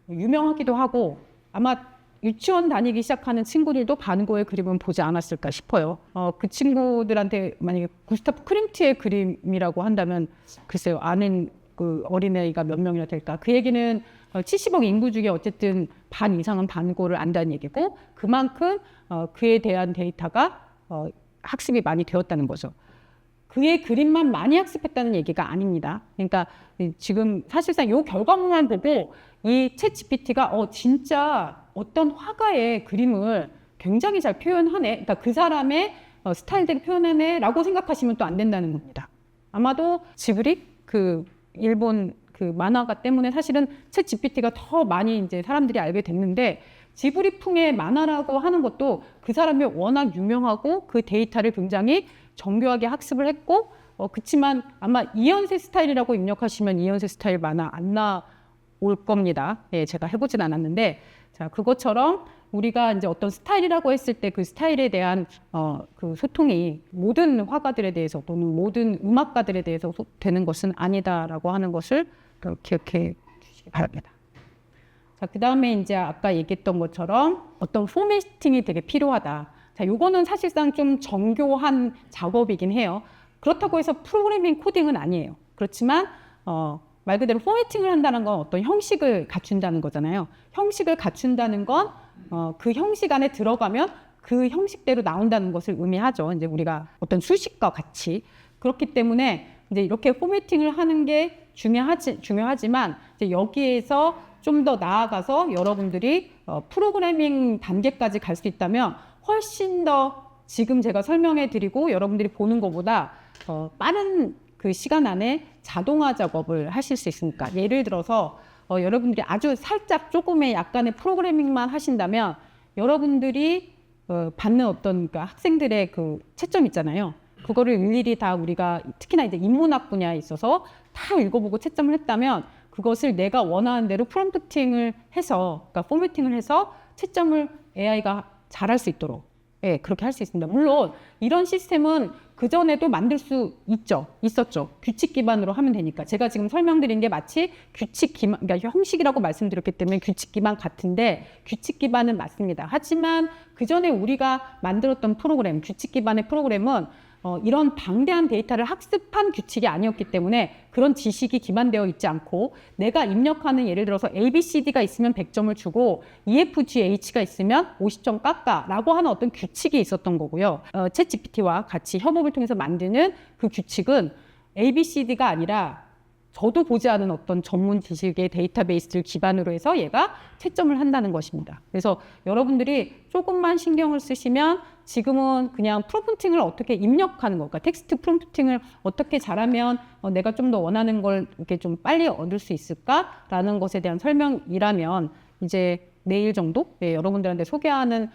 유명하기도 하고 아마 유치원 다니기 시작하는 친구들도 반고의 그림은 보지 않았을까 싶어요. 그 친구들한테 만약에 구스타프 크림트의 그림이라고 한다면 글쎄요, 아는 그 어린애가 몇 명이나 될까? 그 얘기는 70억 인구 중에 어쨌든 반 이상은 반고를 안다는 얘기고 그만큼 그에 대한 데이터가 학습이 많이 되었다는 거죠. 그의 그림만 많이 학습했다는 얘기가 아닙니다. 그러니까 지금 사실상 이 결과물만 보고 이 챗 GPT가 진짜 어떤 화가의 그림을 굉장히 잘 표현하네. 그러니까 그 사람의 스타일대로 표현하네 라고 생각하시면 또 안 된다는 겁니다. 아마도 지브리 일본 만화가 때문에 사실은 챗 GPT가 더 많이 이제 사람들이 알게 됐는데 지브리풍의 만화라고 하는 것도 그 사람이 워낙 유명하고 그 데이터를 굉장히 정교하게 학습을 했고 그치만 아마 이연세 스타일이라고 입력하시면 이연세 스타일 만화 안 나올 겁니다. 예, 제가 해보진 않았는데 자, 그것처럼 우리가 이제 어떤 스타일이라고 했을 때 그 스타일에 대한 그 소통이 모든 화가들에 대해서 또는 모든 음악가들에 대해서 되는 것은 아니다라고 하는 것을 기억해 주시기 바랍니다. 자, 그 다음에 이제 아까 얘기했던 것처럼 어떤 포매팅이 되게 필요하다. 자, 요거는 사실상 좀 정교한 작업이긴 해요. 그렇다고 해서 프로그래밍 코딩은 아니에요. 그렇지만 말 그대로 포매팅을 한다는 건 어떤 형식을 갖춘다는 거잖아요. 형식을 갖춘다는 건 그 형식 안에 들어가면 그 형식대로 나온다는 것을 의미하죠. 이제 우리가 어떤 수식과 같이. 그렇기 때문에 이제 이렇게 포매팅을 하는 게 중요하지만 이제 여기에서 좀 더 나아가서 여러분들이 프로그래밍 단계까지 갈 수 있다면 훨씬 더 지금 제가 설명해 드리고 여러분들이 보는 것보다 빠른 그 시간 안에 자동화 작업을 하실 수 있으니까 예를 들어서 여러분들이 아주 살짝 조금의 약간의 프로그래밍만 하신다면 여러분들이 받는 어떤 그러니까 학생들의 그 채점 있잖아요. 그거를 일일이 다 우리가 특히나 이제 인문학 분야에 있어서 다 읽어보고 채점을 했다면 그것을 내가 원하는 대로 프롬프팅을 해서 그러니까 포매팅을 해서 채점을 AI가 잘할 수 있도록 그렇게 할 수 있습니다. 물론 이런 시스템은 그전에도 만들 수 있었죠. 규칙 기반으로 하면 되니까. 제가 지금 설명드린 게 마치 규칙 기반, 그러니까 형식이라고 말씀드렸기 때문에 규칙 기반 같은데 규칙 기반은 맞습니다. 하지만 그전에 우리가 만들었던 프로그램, 규칙 기반의 프로그램은 이런 방대한 데이터를 학습한 규칙이 아니었기 때문에 그런 지식이 기반되어 있지 않고 내가 입력하는 예를 들어서 ABCD가 있으면 100점을 주고 EFGH가 있으면 50점 깎아 라고 하는 어떤 규칙이 있었던 거고요. 챗GPT와 같이 협업을 통해서 만드는 그 규칙은 ABCD가 아니라 저도 보지 않은 어떤 전문 지식의 데이터베이스를 기반으로 해서 얘가 채점을 한다는 것입니다. 그래서 여러분들이 조금만 신경을 쓰시면 지금은 그냥 프롬프팅을 어떻게 입력하는 거, 그러니까 텍스트 프롬프팅을 어떻게 잘하면 내가 좀 더 원하는 걸 이렇게 좀 빨리 얻을 수 있을까라는 것에 대한 설명이라면 이제 내일 정도 여러분들한테 소개하는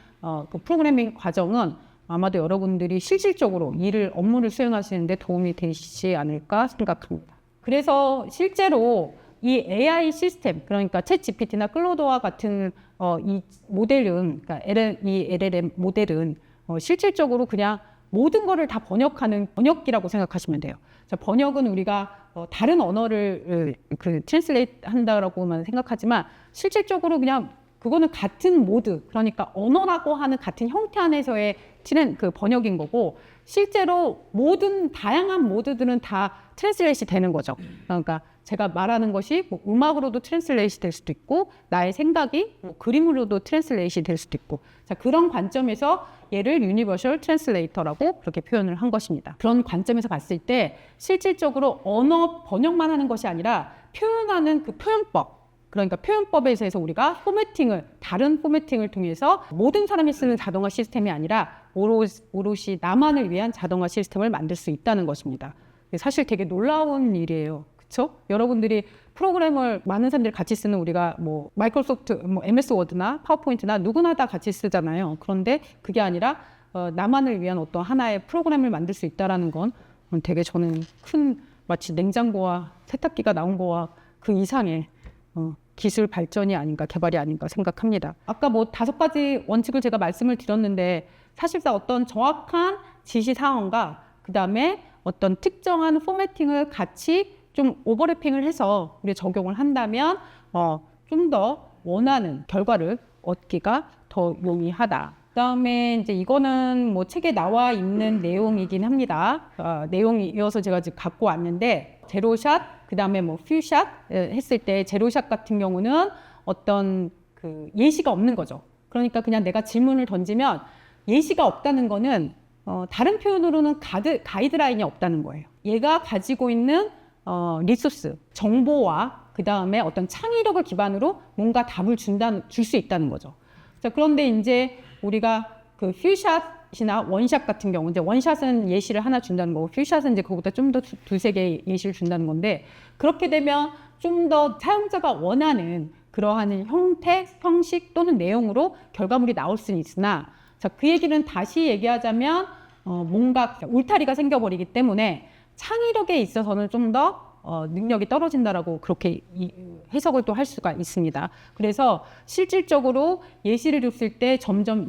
그 프로그래밍 과정은 아마도 여러분들이 실질적으로 업무를 수행하시는데 도움이 되시지 않을까 생각합니다. 그래서 실제로 이 AI 시스템, 그러니까 챗 GPT나 클로드와 같은 이 모델은, 그러니까 이 LLM 모델은 실질적으로 그냥 모든 거를 다 번역하는 번역기라고 생각하시면 돼요. 자, 번역은 우리가 다른 언어를 트랜슬레이트 한다라고만 생각하지만 실질적으로 그냥 그거는 같은 모드, 그러니까 언어라고 하는 같은 형태 안에서의 그 번역인 거고 실제로 모든 다양한 모드들은 다 트랜슬레이트 되는 거죠. 그러니까 제가 말하는 것이 뭐 음악으로도 트랜슬레이트 될 수도 있고 나의 생각이 뭐 그림으로도 트랜슬레이트 될 수도 있고 자, 그런 관점에서 얘를 유니버셜 트랜슬레이터라고 그렇게 표현을 한 것입니다. 그런 관점에서 봤을 때 실질적으로 언어 번역만 하는 것이 아니라 표현하는 그 표현법 그러니까 표현법에 대해서 우리가 다른 포매팅을 통해서 모든 사람이 쓰는 자동화 시스템이 아니라 오롯이 나만을 위한 자동화 시스템을 만들 수 있다는 것입니다. 사실 되게 놀라운 일이에요. 그렇죠? 여러분들이 프로그램을 많은 사람들이 같이 쓰는 우리가 뭐 마이크로소프트, MS 워드나 파워포인트나 누구나 다 같이 쓰잖아요. 그런데 그게 아니라 나만을 위한 어떤 하나의 프로그램을 만들 수 있다는 건 되게 저는 큰 마치 냉장고와 세탁기가 나온 거와 그 이상의 기술 발전이 아닌가 개발이 아닌가 생각합니다. 아까 뭐 5가지 원칙을 제가 말씀을 드렸는데 사실상 어떤 정확한 지시 사항과 그 다음에 어떤 특정한 포매팅을 같이 좀 오버래핑을 해서 우리 적용을 한다면 좀 더 원하는 결과를 얻기가 더 용이하다. 그다음에 이제 이거는 뭐 책에 나와 있는 내용이긴 합니다. 내용이 이어서 제가 지금 갖고 왔는데 제로샷, 그다음에 뭐 퓨샷 했을 때 제로샷 같은 경우는 어떤 그 예시가 없는 거죠. 그러니까 그냥 내가 질문을 던지면 예시가 없다는 거는 다른 표현으로는 가이드라인이 없다는 거예요. 얘가 가지고 있는 리소스, 정보와 그 다음에 어떤 창의력을 기반으로 뭔가 답을 줄 수 있다는 거죠. 자, 그런데 이제 우리가 그 퓨샷이나 원샷 같은 경우, 이제 원샷은 예시를 하나 준다는 거고, 퓨샷은 이제 그거보다 좀 더 두세 개의 예시를 준다는 건데, 그렇게 되면 좀 더 사용자가 원하는 그러한 형태, 형식 또는 내용으로 결과물이 나올 수는 있으나, 자, 그 얘기는 다시 얘기하자면, 뭔가 울타리가 생겨버리기 때문에 창의력에 있어서는 좀 더 능력이 떨어진다라고 그렇게 해석을 또 할 수가 있습니다. 그래서 실질적으로 예시를 줬을 때 점점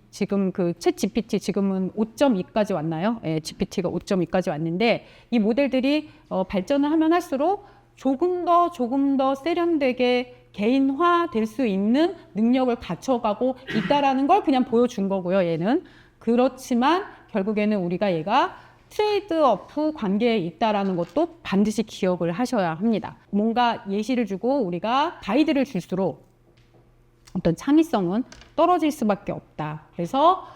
지금 그 챗 GPT 지금은 5.2까지 왔나요? 예, GPT가 5.2까지 왔는데 이 모델들이 발전을 하면 할수록 조금 더 세련되게 개인화될 수 있는 능력을 갖춰가고 있다라는 걸 그냥 보여준 거고요. 얘는 그렇지만 결국에는 우리가 얘가 트레이드오프 관계에 있다라는 것도 반드시 기억을 하셔야 합니다. 뭔가 예시를 주고 우리가 가이드를 줄수록 어떤 창의성은 떨어질 수밖에 없다. 그래서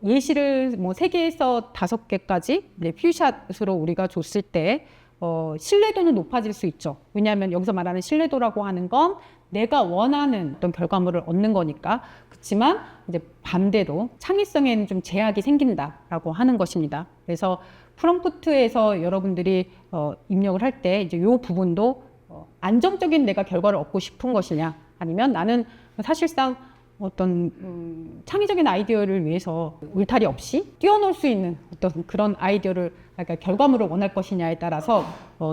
예시를 뭐 3개에서 5개까지 퓨샷으로 우리가 줬을 때 신뢰도는 높아질 수 있죠. 왜냐하면 여기서 말하는 신뢰도라고 하는 건 내가 원하는 어떤 결과물을 얻는 거니까. 그렇지만 이제 반대로 창의성에는 좀 제약이 생긴다라고 하는 것입니다. 그래서 프롬프트에서 여러분들이 입력을 할 때 이제 이 부분도 안정적인 내가 결과를 얻고 싶은 것이냐, 아니면 나는 사실상 어떤 창의적인 아이디어를 위해서 울타리 없이 뛰어놀 수 있는 어떤 그런 아이디어를, 그러니까 결과물을 원할 것이냐에 따라서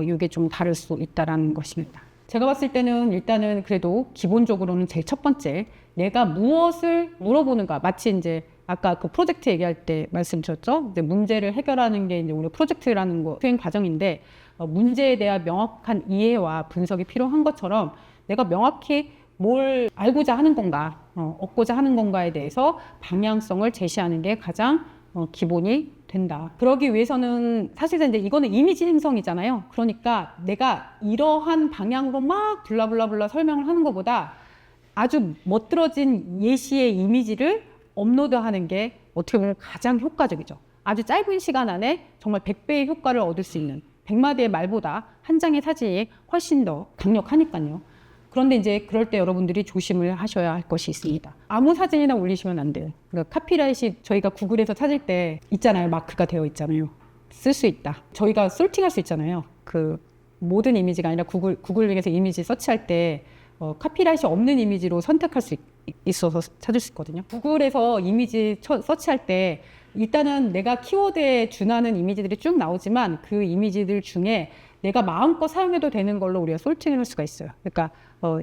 이게 좀 다를 수 있다라는 것입니다. 제가 봤을 때는 일단은 그래도 기본적으로는 제일 첫 번째, 내가 무엇을 물어보는가. 마치 이제 아까 그 프로젝트 얘기할 때 말씀드렸죠. 이제 문제를 해결하는 게 이제 우리 프로젝트라는 거 수행 과정인데, 문제에 대한 명확한 이해와 분석이 필요한 것처럼 내가 명확히 뭘 알고자 하는 건가, 얻고자 하는 건가에 대해서 방향성을 제시하는 게 가장 기본이 된다. 그러기 위해서는 사실은 이제 이거는 이미지 형성이잖아요. 그러니까 내가 이러한 방향으로 막 블라블라블라 설명을 하는 것보다 아주 멋들어진 예시의 이미지를 업로드하는 게 어떻게 보면 가장 효과적이죠. 아주 짧은 시간 안에 정말 100배의 효과를 얻을 수 있는, 100마디의 말보다 한 장의 사진이 훨씬 더 강력하니까요. 그런데 이제 그럴 때 여러분들이 조심을 하셔야 할 것이 있습니다. 아무 사진이나 올리시면 안 돼요. 그러니까 카피라이트 저희가 구글에서 찾을 때 있잖아요. 마크가 되어 있잖아요. 쓸 수 있다. 저희가 솔팅할 수 있잖아요. 그 모든 이미지가 아니라 구글링에서 이미지 서치할 때 카피라이트 없는 이미지로 선택할 수 있어서 찾을 수 있거든요. 구글에서 이미지 서치할 때 일단은 내가 키워드에 준하는 이미지들이 쭉 나오지만 그 이미지들 중에 내가 마음껏 사용해도 되는 걸로 우리가 솔팅을 할 수가 있어요. 그러니까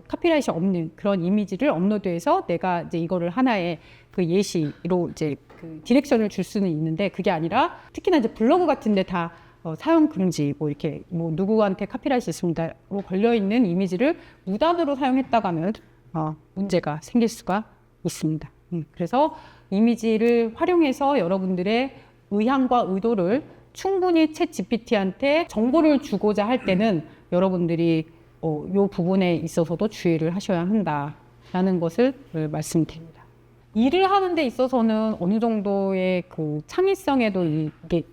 카피라이트 없는 그런 이미지를 업로드해서 내가 이제 이거를 하나의 그 예시로 이제 그 디렉션을 줄 수는 있는데, 그게 아니라 특히나 이제 블로그 같은데 다 사용 금지, 뭐 이렇게 뭐 누구한테 카피라이트 있습니다로 걸려 있는 이미지를 무단으로 사용했다가는 문제가 생길 수가 있습니다. 그래서 이미지를 활용해서 여러분들의 의향과 의도를 충분히 챗 GPT한테 정보를 주고자 할 때는 여러분들이 이 부분에 있어서도 주의를 하셔야 한다라는 것을 말씀드립니다. 일을 하는 데 있어서는 어느 정도의 그 창의성에도 이게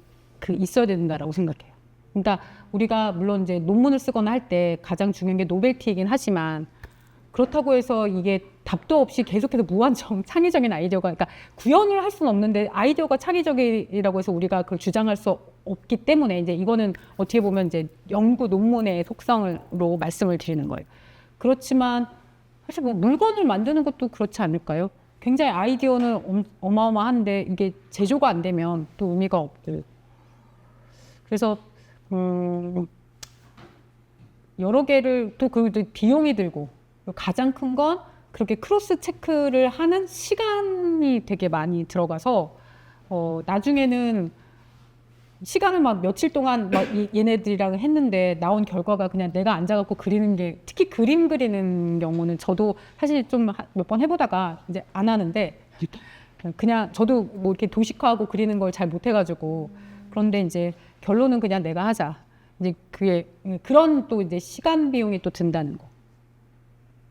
있어야 된다라고 생각해요. 그러니까 우리가 물론 이제 논문을 쓰거나 할 때 가장 중요한 게 노벨티이긴 하지만, 그렇다고 해서 이게 답도 없이 계속해서 무한정 창의적인 아이디어가, 그러니까 구현을 할 수는 없는데 아이디어가 창의적이라고 해서 우리가 그걸 주장할 수 없기 때문에, 이제 이거는 어떻게 보면 이제 연구 논문의 속성으로 말씀을 드리는 거예요. 그렇지만 사실 뭐 물건을 만드는 것도 그렇지 않을까요? 굉장히 아이디어는 어마어마한데 이게 제조가 안 되면 또 의미가 없고, 그래서 여러 개를 또 그 비용이 들고, 가장 큰 건 그렇게 크로스 체크를 하는 시간이 되게 많이 들어가서 나중에는 시간을 막 며칠 동안 막 얘네들이랑 했는데 나온 결과가 그냥 내가 앉아갖고 그리는 게, 특히 그림 그리는 경우는 저도 사실 좀 몇 번 해보다가 이제 안 하는데, 그냥 저도 뭐 이렇게 도식화하고 그리는 걸 잘 못해가지고, 그런데 이제 결론은 그냥 내가 하자. 이제 그게 그런 또 이제 시간 비용이 또 든다는 거.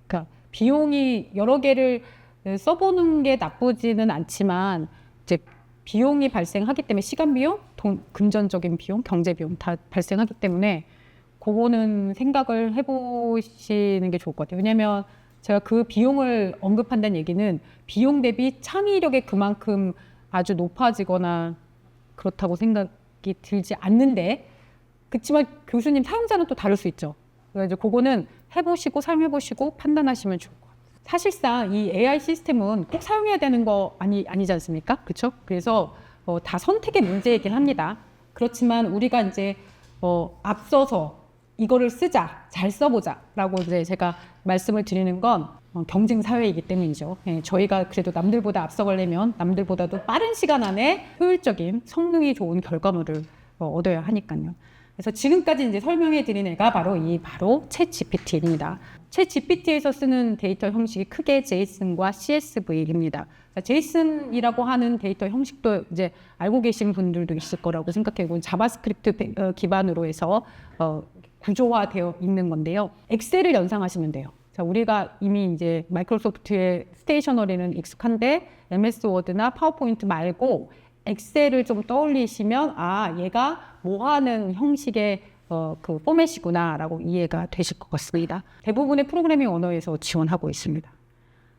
그러니까 비용이 여러 개를 써보는 게 나쁘지는 않지만 이제 비용이 발생하기 때문에, 시간 비용, 금전적인 비용, 경제 비용 다 발생하기 때문에 그거는 생각을 해보시는 게 좋을 것 같아요. 왜냐하면 제가 그 비용을 언급한다는 얘기는 비용 대비 창의력이 그만큼 아주 높아지거나 그렇다고 생각이 들지 않는데, 그렇지만 교수님 사용자는 또 다를 수 있죠. 그래서 그거는 해보시고 사용해보시고 판단하시면 좋을 것 같아요. 사실상 이 AI 시스템은 꼭 사용해야 되는 거 아니지 않습니까? 그렇죠? 그래서 다 선택의 문제이긴 합니다. 그렇지만 우리가 이제 앞서서 이거를 쓰자, 잘 써보자라고 이제 제가 말씀을 드리는 건 경쟁 사회이기 때문이죠. 예, 저희가 그래도 남들보다 앞서가려면 남들보다도 빠른 시간 안에 효율적인 성능이 좋은 결과물을 얻어야 하니까요. 그래서 지금까지 이제 설명해 드린 애가 바로 챗 GPT입니다. 챗 GPT에서 쓰는 데이터 형식이 크게 JSON과 CSV입니다. JSON이라고 하는 데이터 형식도 이제 알고 계신 분들도 있을 거라고 생각해요. 자바스크립트 기반으로 해서 구조화되어 있는 건데요. 엑셀을 연상하시면 돼요. 자, 우리가 이미 이제 마이크로소프트의 스테이셔너리는 익숙한데 MS 워드나 파워포인트 말고 엑셀을 좀 떠올리시면, 얘가 뭐 하는 형식의 그 포맷이구나라고 이해가 되실 것 같습니다. 대부분의 프로그래밍 언어에서 지원하고 있습니다.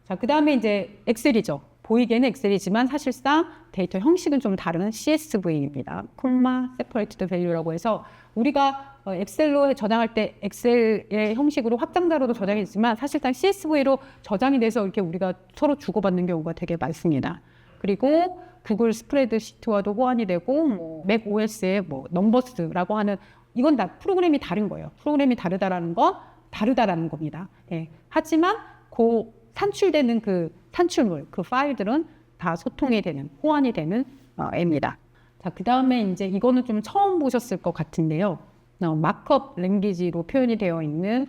자, 그 다음에 이제 엑셀이죠. 보이기에는 엑셀이지만 사실상 데이터 형식은 좀 다른 CSV입니다. 콤마 세퍼레이티드 밸류라고 해서 우리가 엑셀로 저장할 때 엑셀의 형식으로 확장자료도 저장했지만 사실상 CSV로 저장이 돼서 이렇게 우리가 서로 주고받는 경우가 되게 많습니다. 그리고 구글 스프레드시트와도 호환이 되고 맥 OS의 넘버스라고 하는 이건 다 프로그램이 다른 거예요. 프로그램이 다르다라는 건 다르다라는 겁니다. 예. 하지만 그 산출되는 그 산출물, 그 파일들은 다 소통이 되는, 호환이 되는 애입니다. 자, 그 다음에 이제 이거는 좀 처음 보셨을 것 같은데요. 마크업 랭귀지로 표현이 되어 있는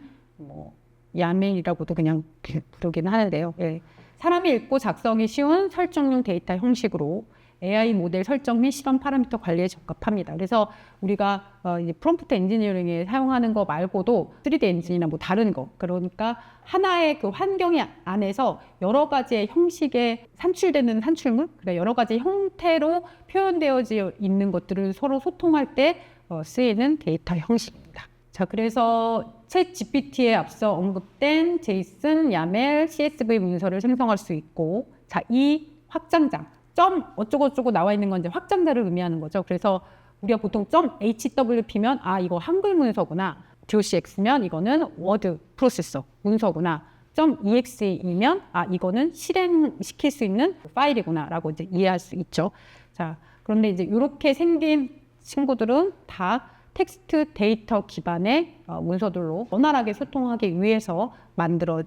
야멜이라고도 그냥 부르긴 하는데요. 예. 사람이 읽고 작성이 쉬운 설정용 데이터 형식으로 AI 모델 설정 및 실험 파라미터 관리에 적합합니다. 그래서 우리가 이제 프롬프트 엔지니어링에 사용하는 거 말고도 3D 엔진이나 다른 거, 그러니까 하나의 그 환경 안에서 여러 가지의 형식의 산출되는 산출물, 그러니까 여러 가지 형태로 표현되어져 있는 것들을 서로 소통할 때 쓰이는 데이터 형식입니다. 자, 그래서 챗 GPT에 앞서 언급된 제이슨, 야멜, CSV 문서를 생성할 수 있고, 자, 이 확장자 점 어쩌고저쩌고 나와 있는 건 이제 확장자를 의미하는 거죠. 그래서 우리가 보통 점 HWP면 이거 한글 문서구나. DOCX면 이거는 워드 프로세서 문서구나. 점 EXE면 이거는 실행시킬 수 있는 파일이구나라고 이제 이해할 수 있죠. 자, 그런데 이제 이렇게 생긴 친구들은 다 텍스트 데이터 기반의 문서들로 원활하게 소통하기 위해서 그러니까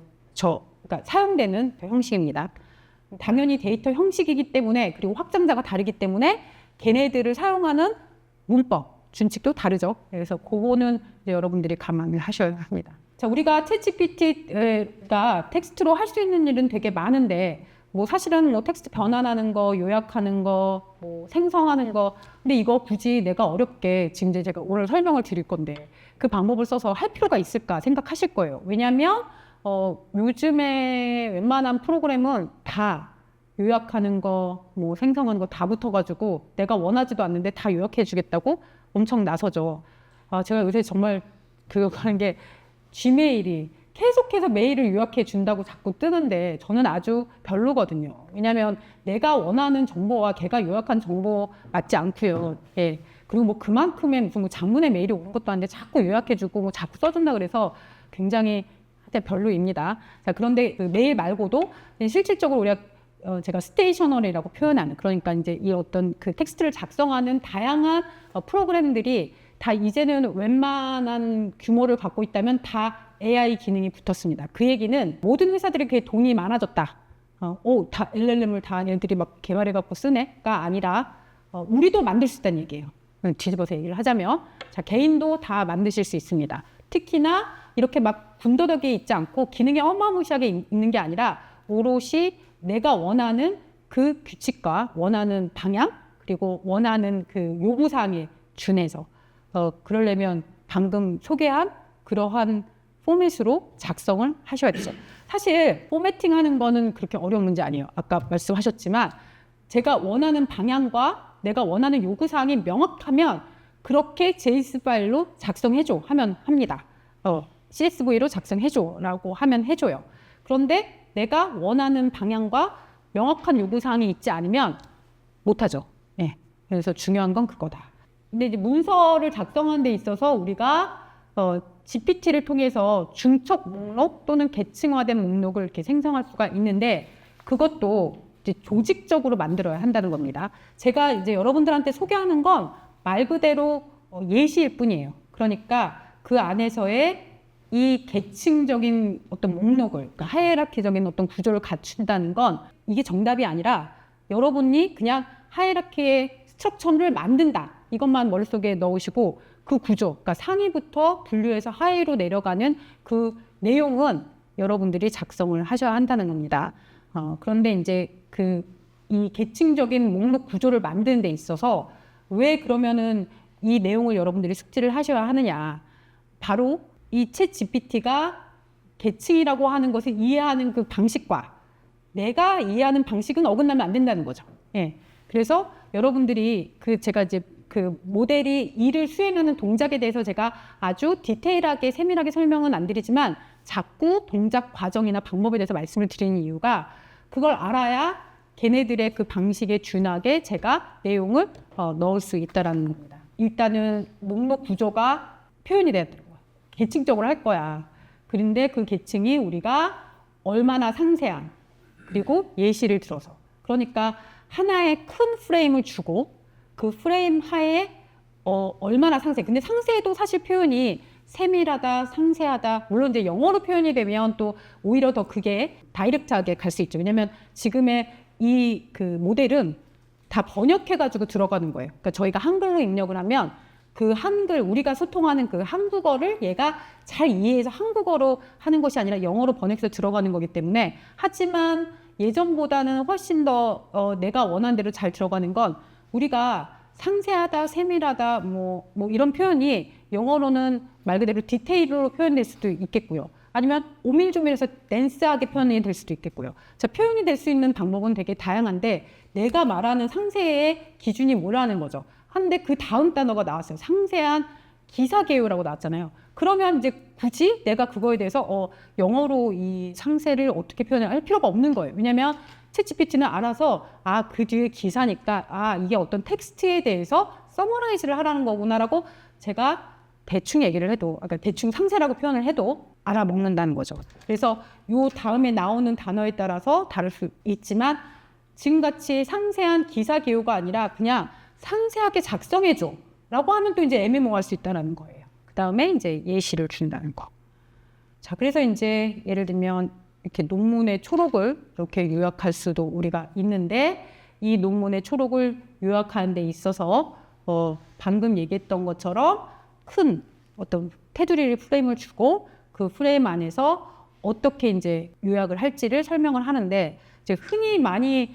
사용되는 형식입니다. 당연히 데이터 형식이기 때문에, 그리고 확장자가 다르기 때문에 걔네들을 사용하는 문법, 준칙도 다르죠. 그래서 그거는 이제 여러분들이 감안을 하셔야 합니다. 자, 우리가 챗GPT가 텍스트로 할 수 있는 일은 되게 많은데, 사실은 텍스트 변환하는 거, 요약하는 거, 생성하는 거, 근데 이거 굳이 내가 어렵게 지금 이제 제가 오늘 설명을 드릴 건데 그 방법을 써서 할 필요가 있을까 생각하실 거예요. 왜냐하면 요즘에 웬만한 프로그램은 다 요약하는 거, 생성하는 거 다 붙어가지고 내가 원하지도 않는데 다 요약해 주겠다고 엄청 나서죠. 제가 요새 정말 그거 하는 게 지메일이 계속해서 메일을 요약해 준다고 자꾸 뜨는데 저는 아주 별로거든요. 왜냐하면 내가 원하는 정보와 걔가 요약한 정보 맞지 않고요. 예. 그리고 그만큼의 무슨 장문의 메일이 오는 것도 아닌데 자꾸 요약해주고 자꾸 써준다 그래서 굉장히 별로입니다. 자, 그런데 그 메일 말고도 실질적으로 우리가 제가 스테이셔너리라고 표현하는, 그러니까 이제 이 어떤 그 텍스트를 작성하는 다양한 프로그램들이 다 이제는 웬만한 규모를 갖고 있다면 다 AI 기능이 붙었습니다. 그 얘기는 모든 회사들이 그게 돈이 많아졌다. 다 LLM을 다 얘네들이 개발해갖고 쓰네가 아니라 우리도 만들 수 있다는 얘기예요. 뒤집어서 얘기를 하자면, 자, 개인도 다 만드실 수 있습니다. 특히나 이렇게 군더더기에 있지 않고 기능이 어마무시하게 있는 게 아니라 오롯이 내가 원하는 그 규칙과 원하는 방향, 그리고 원하는 그 요구사항에 준해서 그러려면 방금 소개한 그러한 포맷으로 작성을 하셔야죠. 사실 포매팅 하는 거는 그렇게 어려운 문제 아니에요. 아까 말씀하셨지만 제가 원하는 방향과 내가 원하는 요구사항이 명확하면 그렇게 JS 파일로 작성해줘 하면 합니다. CSV로 작성해줘 라고 하면 해줘요. 그런데 내가 원하는 방향과 명확한 요구사항이 있지 않으면 못하죠. 네. 그래서 중요한 건 그거다. 근데 이제 문서를 작성하는 데 있어서 우리가 GPT를 통해서 중첩 목록 또는 계층화된 목록을 이렇게 생성할 수가 있는데 그것도 이제 조직적으로 만들어야 한다는 겁니다. 제가 이제 여러분들한테 소개하는 건 말 그대로 예시일 뿐이에요. 그러니까 그 안에서의 이 계층적인 어떤 목록을, 그러니까 하이라키적인 어떤 구조를 갖춘다는 건 이게 정답이 아니라 여러분이 그냥 하이라키의 스트럭처를 만든다. 이것만 머릿속에 넣으시고 그 구조, 그러니까 상위부터 분류해서 하위로 내려가는 그 내용은 여러분들이 작성을 하셔야 한다는 겁니다. 그런데 이제 이 계층적인 목록 구조를 만드는 데 있어서 왜 그러면은 이 내용을 여러분들이 숙지를 하셔야 하느냐. 바로 이 챗 GPT가 계층이라고 하는 것을 이해하는 그 방식과 내가 이해하는 방식은 어긋나면 안 된다는 거죠. 예. 그래서 여러분들이 제가 이제 그 모델이 일을 수행하는 동작에 대해서 제가 아주 디테일하게 세밀하게 설명은 안 드리지만 자꾸 동작 과정이나 방법에 대해서 말씀을 드리는 이유가 그걸 알아야 걔네들의 그 방식에 준하게 제가 내용을 넣을 수 있다라는 겁니다. 일단은 목록 구조가 표현이 되더라고요. 계층적으로 할 거야. 그런데 그 계층이 우리가 얼마나 상세한, 그리고 예시를 들어서. 그러니까 하나의 큰 프레임을 주고 그 프레임 하에 얼마나 상세. 근데 상세도 사실 표현이 세밀하다, 상세하다. 물론 이제 영어로 표현이 되면 또 오히려 더 그게 다이렉트하게 갈 수 있죠. 왜냐면 지금의 이 그 모델은 다 번역해가지고 들어가는 거예요. 그러니까 저희가 한글로 입력을 하면 그 한글, 우리가 소통하는 그 한국어를 얘가 잘 이해해서 한국어로 하는 것이 아니라 영어로 번역해서 들어가는 거기 때문에, 하지만 예전보다는 훨씬 더 내가 원하는 대로 잘 들어가는 건, 우리가 상세하다, 세밀하다, 뭐 이런 표현이 영어로는 말 그대로 디테일로 표현될 수도 있겠고요. 아니면 오밀조밀해서 댄스하게 표현이 될 수도 있겠고요. 자, 표현이 될 수 있는 방법은 되게 다양한데, 내가 말하는 상세의 기준이 뭐라는 거죠. 한데 그 다음 단어가 나왔어요. 상세한 기사 개요라고 나왔잖아요. 그러면 이제 굳이 내가 그거에 대해서 영어로 이 상세를 어떻게 표현할 필요가 없는 거예요. 왜냐하면 챗GPT는 알아서 그 뒤에 기사니까 이게 어떤 텍스트에 대해서 서머라이즈를 하라는 거구나라고 제가 대충 얘기를 해도, 그러니까 대충 상세라고 표현을 해도 알아먹는다는 거죠. 그래서 요 다음에 나오는 단어에 따라서 다를 수 있지만, 지금같이 상세한 기사 개요가 아니라 그냥 상세하게 작성해줘 라고 하면 또 이제 애매모호할 수 있다는 거예요. 그 다음에 이제 예시를 준다는 거. 자, 그래서 이제 예를 들면 이렇게 논문의 초록을 이렇게 요약할 수도 우리가 있는데, 이 논문의 초록을 요약하는 데 있어서 방금 얘기했던 것처럼 큰 어떤 테두리 프레임을 주고 그 프레임 안에서 어떻게 이제 요약을 할지를 설명을 하는데, 이제 흔히 많이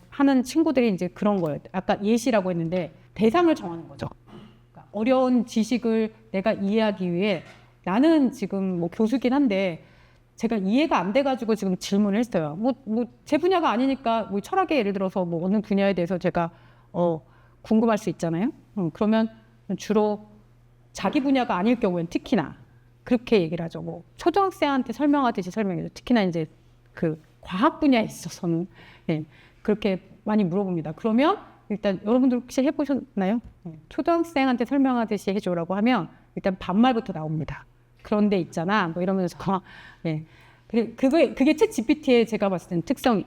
하는 친구들이 이제 그런 거예요. 아까 예시라고 했는데 대상을 정하는 거죠. 그러니까 어려운 지식을 내가 이해하기 위해, 나는 지금 뭐 교수긴 한데 제가 이해가 안 돼가지고 지금 질문을 했어요. 제 분야가 아니니까, 뭐 철학의 예를 들어서 뭐 어느 분야에 대해서 제가 궁금할 수 있잖아요. 그러면 주로 자기 분야가 아닐 경우엔 특히나 그렇게 얘기를 하죠. 뭐 초등학생한테 설명하듯이 설명해요. 특히나 이제 그 과학 분야에 있어서는 그렇게 많이 물어봅니다. 그러면 일단 여러분들 혹시 해보셨나요? 초등학생한테 설명하듯이 해줘라고 하면 일단 반말부터 나옵니다. 그런데 있잖아, 뭐 이러면서 그게 챗GPT의 제가 봤을 때는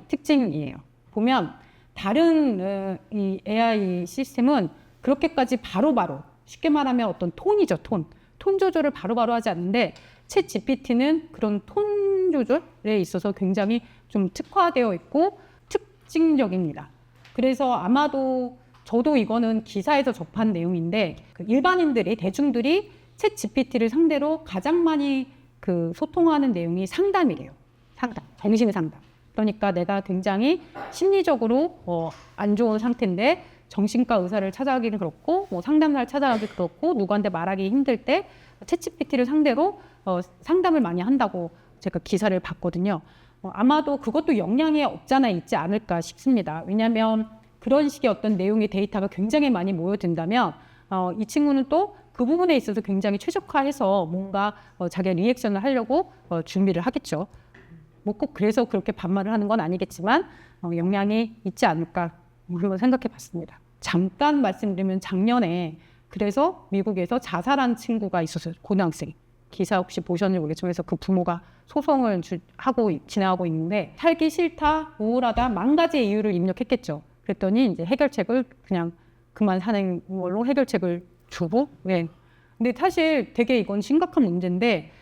특징이에요. 보면 다른 이 AI 시스템은 그렇게까지 바로바로, 쉽게 말하면 어떤 톤이죠, 톤 조절을 바로바로 하지 않는데, 챗GPT는 그런 톤 조절에 있어서 굉장히 좀 특화되어 있고 특징적입니다. 그래서 아마도 저도 이거는 기사에서 접한 내용인데, 일반인들이, 대중들이 챗GPT를 상대로 가장 많이 소통하는 내용이 상담이래요. 정신 상담. 그러니까 내가 굉장히 심리적으로 안 좋은 상태인데 정신과 의사를 찾아가기는 그렇고, 뭐 상담사를 찾아가기 그렇고, 누구한테 말하기 힘들 때 챗GPT를 상대로 상담을 많이 한다고 제가 기사를 봤거든요. 아마도 그것도 영향이 없잖아 있지 않을까 싶습니다. 왜냐하면 그런 식의 어떤 내용의 데이터가 굉장히 많이 모여든다면 이 친구는 또 그 부분에 있어서 굉장히 최적화해서 뭔가 자기가 리액션을 하려고 준비를 하겠죠. 뭐 꼭 그래서 그렇게 반말을 하는 건 아니겠지만 영향이 있지 않을까 한번 생각해 봤습니다. 잠깐 말씀드리면, 작년에 그래서 미국에서 자살한 친구가 있었어요. 고등학생. 기사 혹시 보셨는지 모르겠지만, 그래서 그 부모가 소송을 진행하고 있는데, 살기 싫다, 우울하다, 만 가지의 이유를 입력했겠죠. 그랬더니 이제 해결책을 그냥 그만 사는 걸로 해결책을 주고, 근데 사실 되게 이건 심각한 문제인데,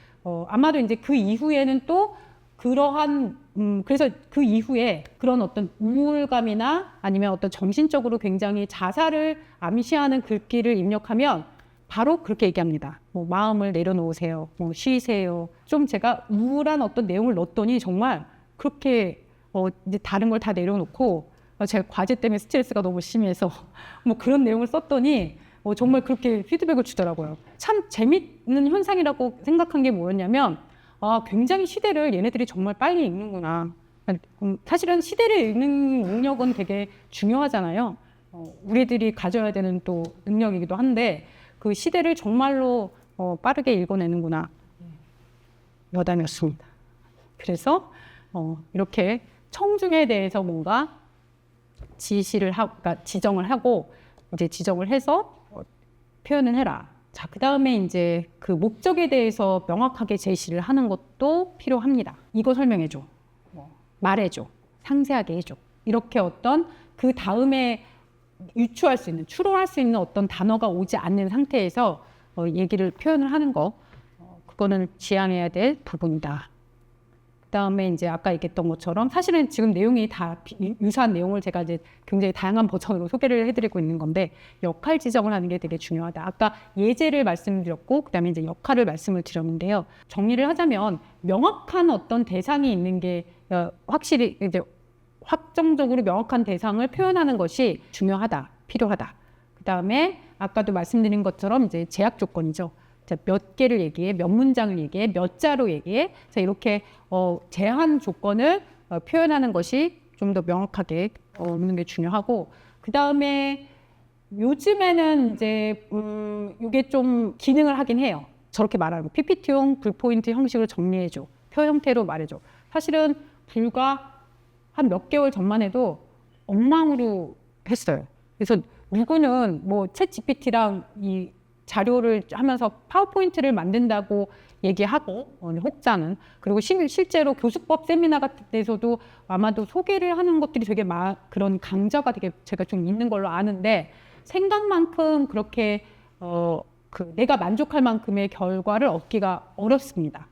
아마도 이제 그 이후에는 또 그러한 그래서 그 이후에 그런 어떤 우울감이나 아니면 어떤 정신적으로 굉장히 자살을 암시하는 글귀를 입력하면 바로 그렇게 얘기합니다. 뭐 마음을 내려놓으세요, 뭐 쉬세요. 좀 제가 우울한 어떤 내용을 넣었더니 정말 그렇게 이제 다른 걸 다 내려놓고, 제가 과제 때문에 스트레스가 너무 심해서 뭐 그런 내용을 썼더니 정말 그렇게 피드백을 주더라고요. 참 재밌는 현상이라고 생각한 게 뭐였냐면, 굉장히 시대를 얘네들이 정말 빨리 읽는구나. 사실은 시대를 읽는 능력은 되게 중요하잖아요. 우리들이 가져야 되는 또 능력이기도 한데, 그 시대를 정말로 빠르게 읽어내는구나. 여담이었습니다. 그래서 이렇게 청중에 대해서 뭔가 그러니까 지정을 하고, 이제 지정을 해서 표현을 해라. 자, 그 다음에 이제 그 목적에 대해서 명확하게 제시를 하는 것도 필요합니다. 이거 설명해줘. 말해줘. 상세하게 해줘. 이렇게 어떤 그 다음에 유추할 수 있는, 추론할 수 있는 어떤 단어가 오지 않는 상태에서 얘기를 표현을 하는 거, 그거는 지향해야 될 부분이다. 그다음에 이제 아까 얘기했던 것처럼 사실은 지금 내용이 다 유사한 내용을 제가 이제 굉장히 다양한 버전으로 소개를 해드리고 있는 건데 역할 지정을 하는 게 되게 중요하다. 아까 예제를 말씀드렸고 그다음에 이제 역할을 말씀을 드렸는데요. 정리를 하자면 명확한 어떤 대상이 있는 게 확실히 이제 확정적으로 명확한 대상을 표현하는 것이 중요하다, 필요하다. 그다음에 아까도 말씀드린 것처럼 이제 제약 조건이죠. 자, 몇 개를 얘기해, 몇 문장을 얘기해, 몇 자로 얘기해. 자, 이렇게 제한 조건을 표현하는 것이 좀 더 명확하게 없는 게 중요하고, 그 다음에 요즘에는 이제 이게 좀 기능을 하긴 해요. 저렇게 말하는 거. PPT용 불포인트 형식으로 정리해줘. 표 형태로 말해줘. 사실은 불과 한 몇 개월 전만 해도 엉망으로 했어요. 그래서 누구는 뭐 챗 GPT랑 이 자료를 하면서 파워포인트를 만든다고 얘기하고 혹자는 그리고 실제로 교수법 세미나 같은 데서도 아마도 소개를 하는 것들이 되게 그런 강좌가 되게 제가 좀 있는 걸로 아는데 생각만큼 그렇게 내가 만족할 만큼의 결과를 얻기가 어렵습니다.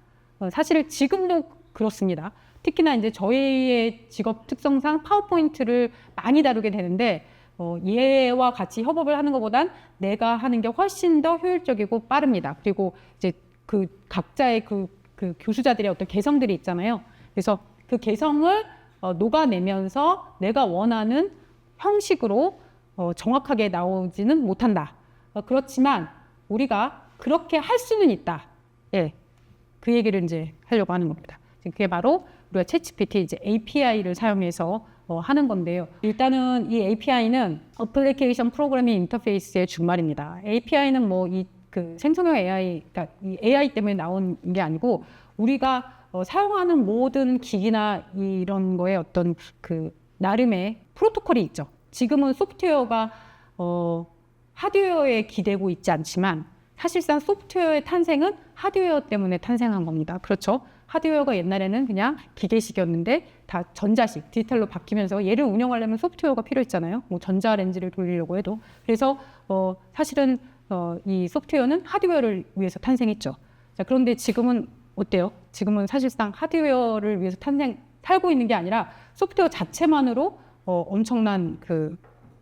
사실 지금도 그렇습니다. 특히나 이제 저희의 직업 특성상 파워포인트를 많이 다루게 되는데 얘와 같이 협업을 하는 것보단 내가 하는 게 훨씬 더 효율적이고 빠릅니다. 그리고 이제 그 각자의 그 교수자들의 어떤 개성들이 있잖아요. 그래서 그 개성을 녹아내면서 내가 원하는 형식으로 정확하게 나오지는 못한다. 그렇지만 우리가 그렇게 할 수는 있다. 예, 그 얘기를 이제 하려고 하는 겁니다. 그게 바로 우리가 챗GPT 이제 API를 사용해서 하는 건데요. 일단은 이 API는 Application Programming Interface의 준말입니다. API는 뭐 그 생성형 AI, 그러니까 이 AI 때문에 나온 게 아니고 우리가 사용하는 모든 기기나 이런 거에 어떤 그 나름의 프로토콜이 있죠. 지금은 소프트웨어가 하드웨어에 기대고 있지 않지만 사실상 소프트웨어의 탄생은 하드웨어 때문에 탄생한 겁니다. 그렇죠? 하드웨어가 옛날에는 그냥 기계식이었는데 다 전자식, 디지털로 바뀌면서 얘를 운영하려면 소프트웨어가 필요했잖아요. 뭐 전자레인지를 돌리려고 해도. 그래서 사실은 이 소프트웨어는 하드웨어를 위해서 탄생했죠. 자, 그런데 지금은 어때요? 지금은 사실상 하드웨어를 위해서 살고 있는 게 아니라 소프트웨어 자체만으로 엄청난 그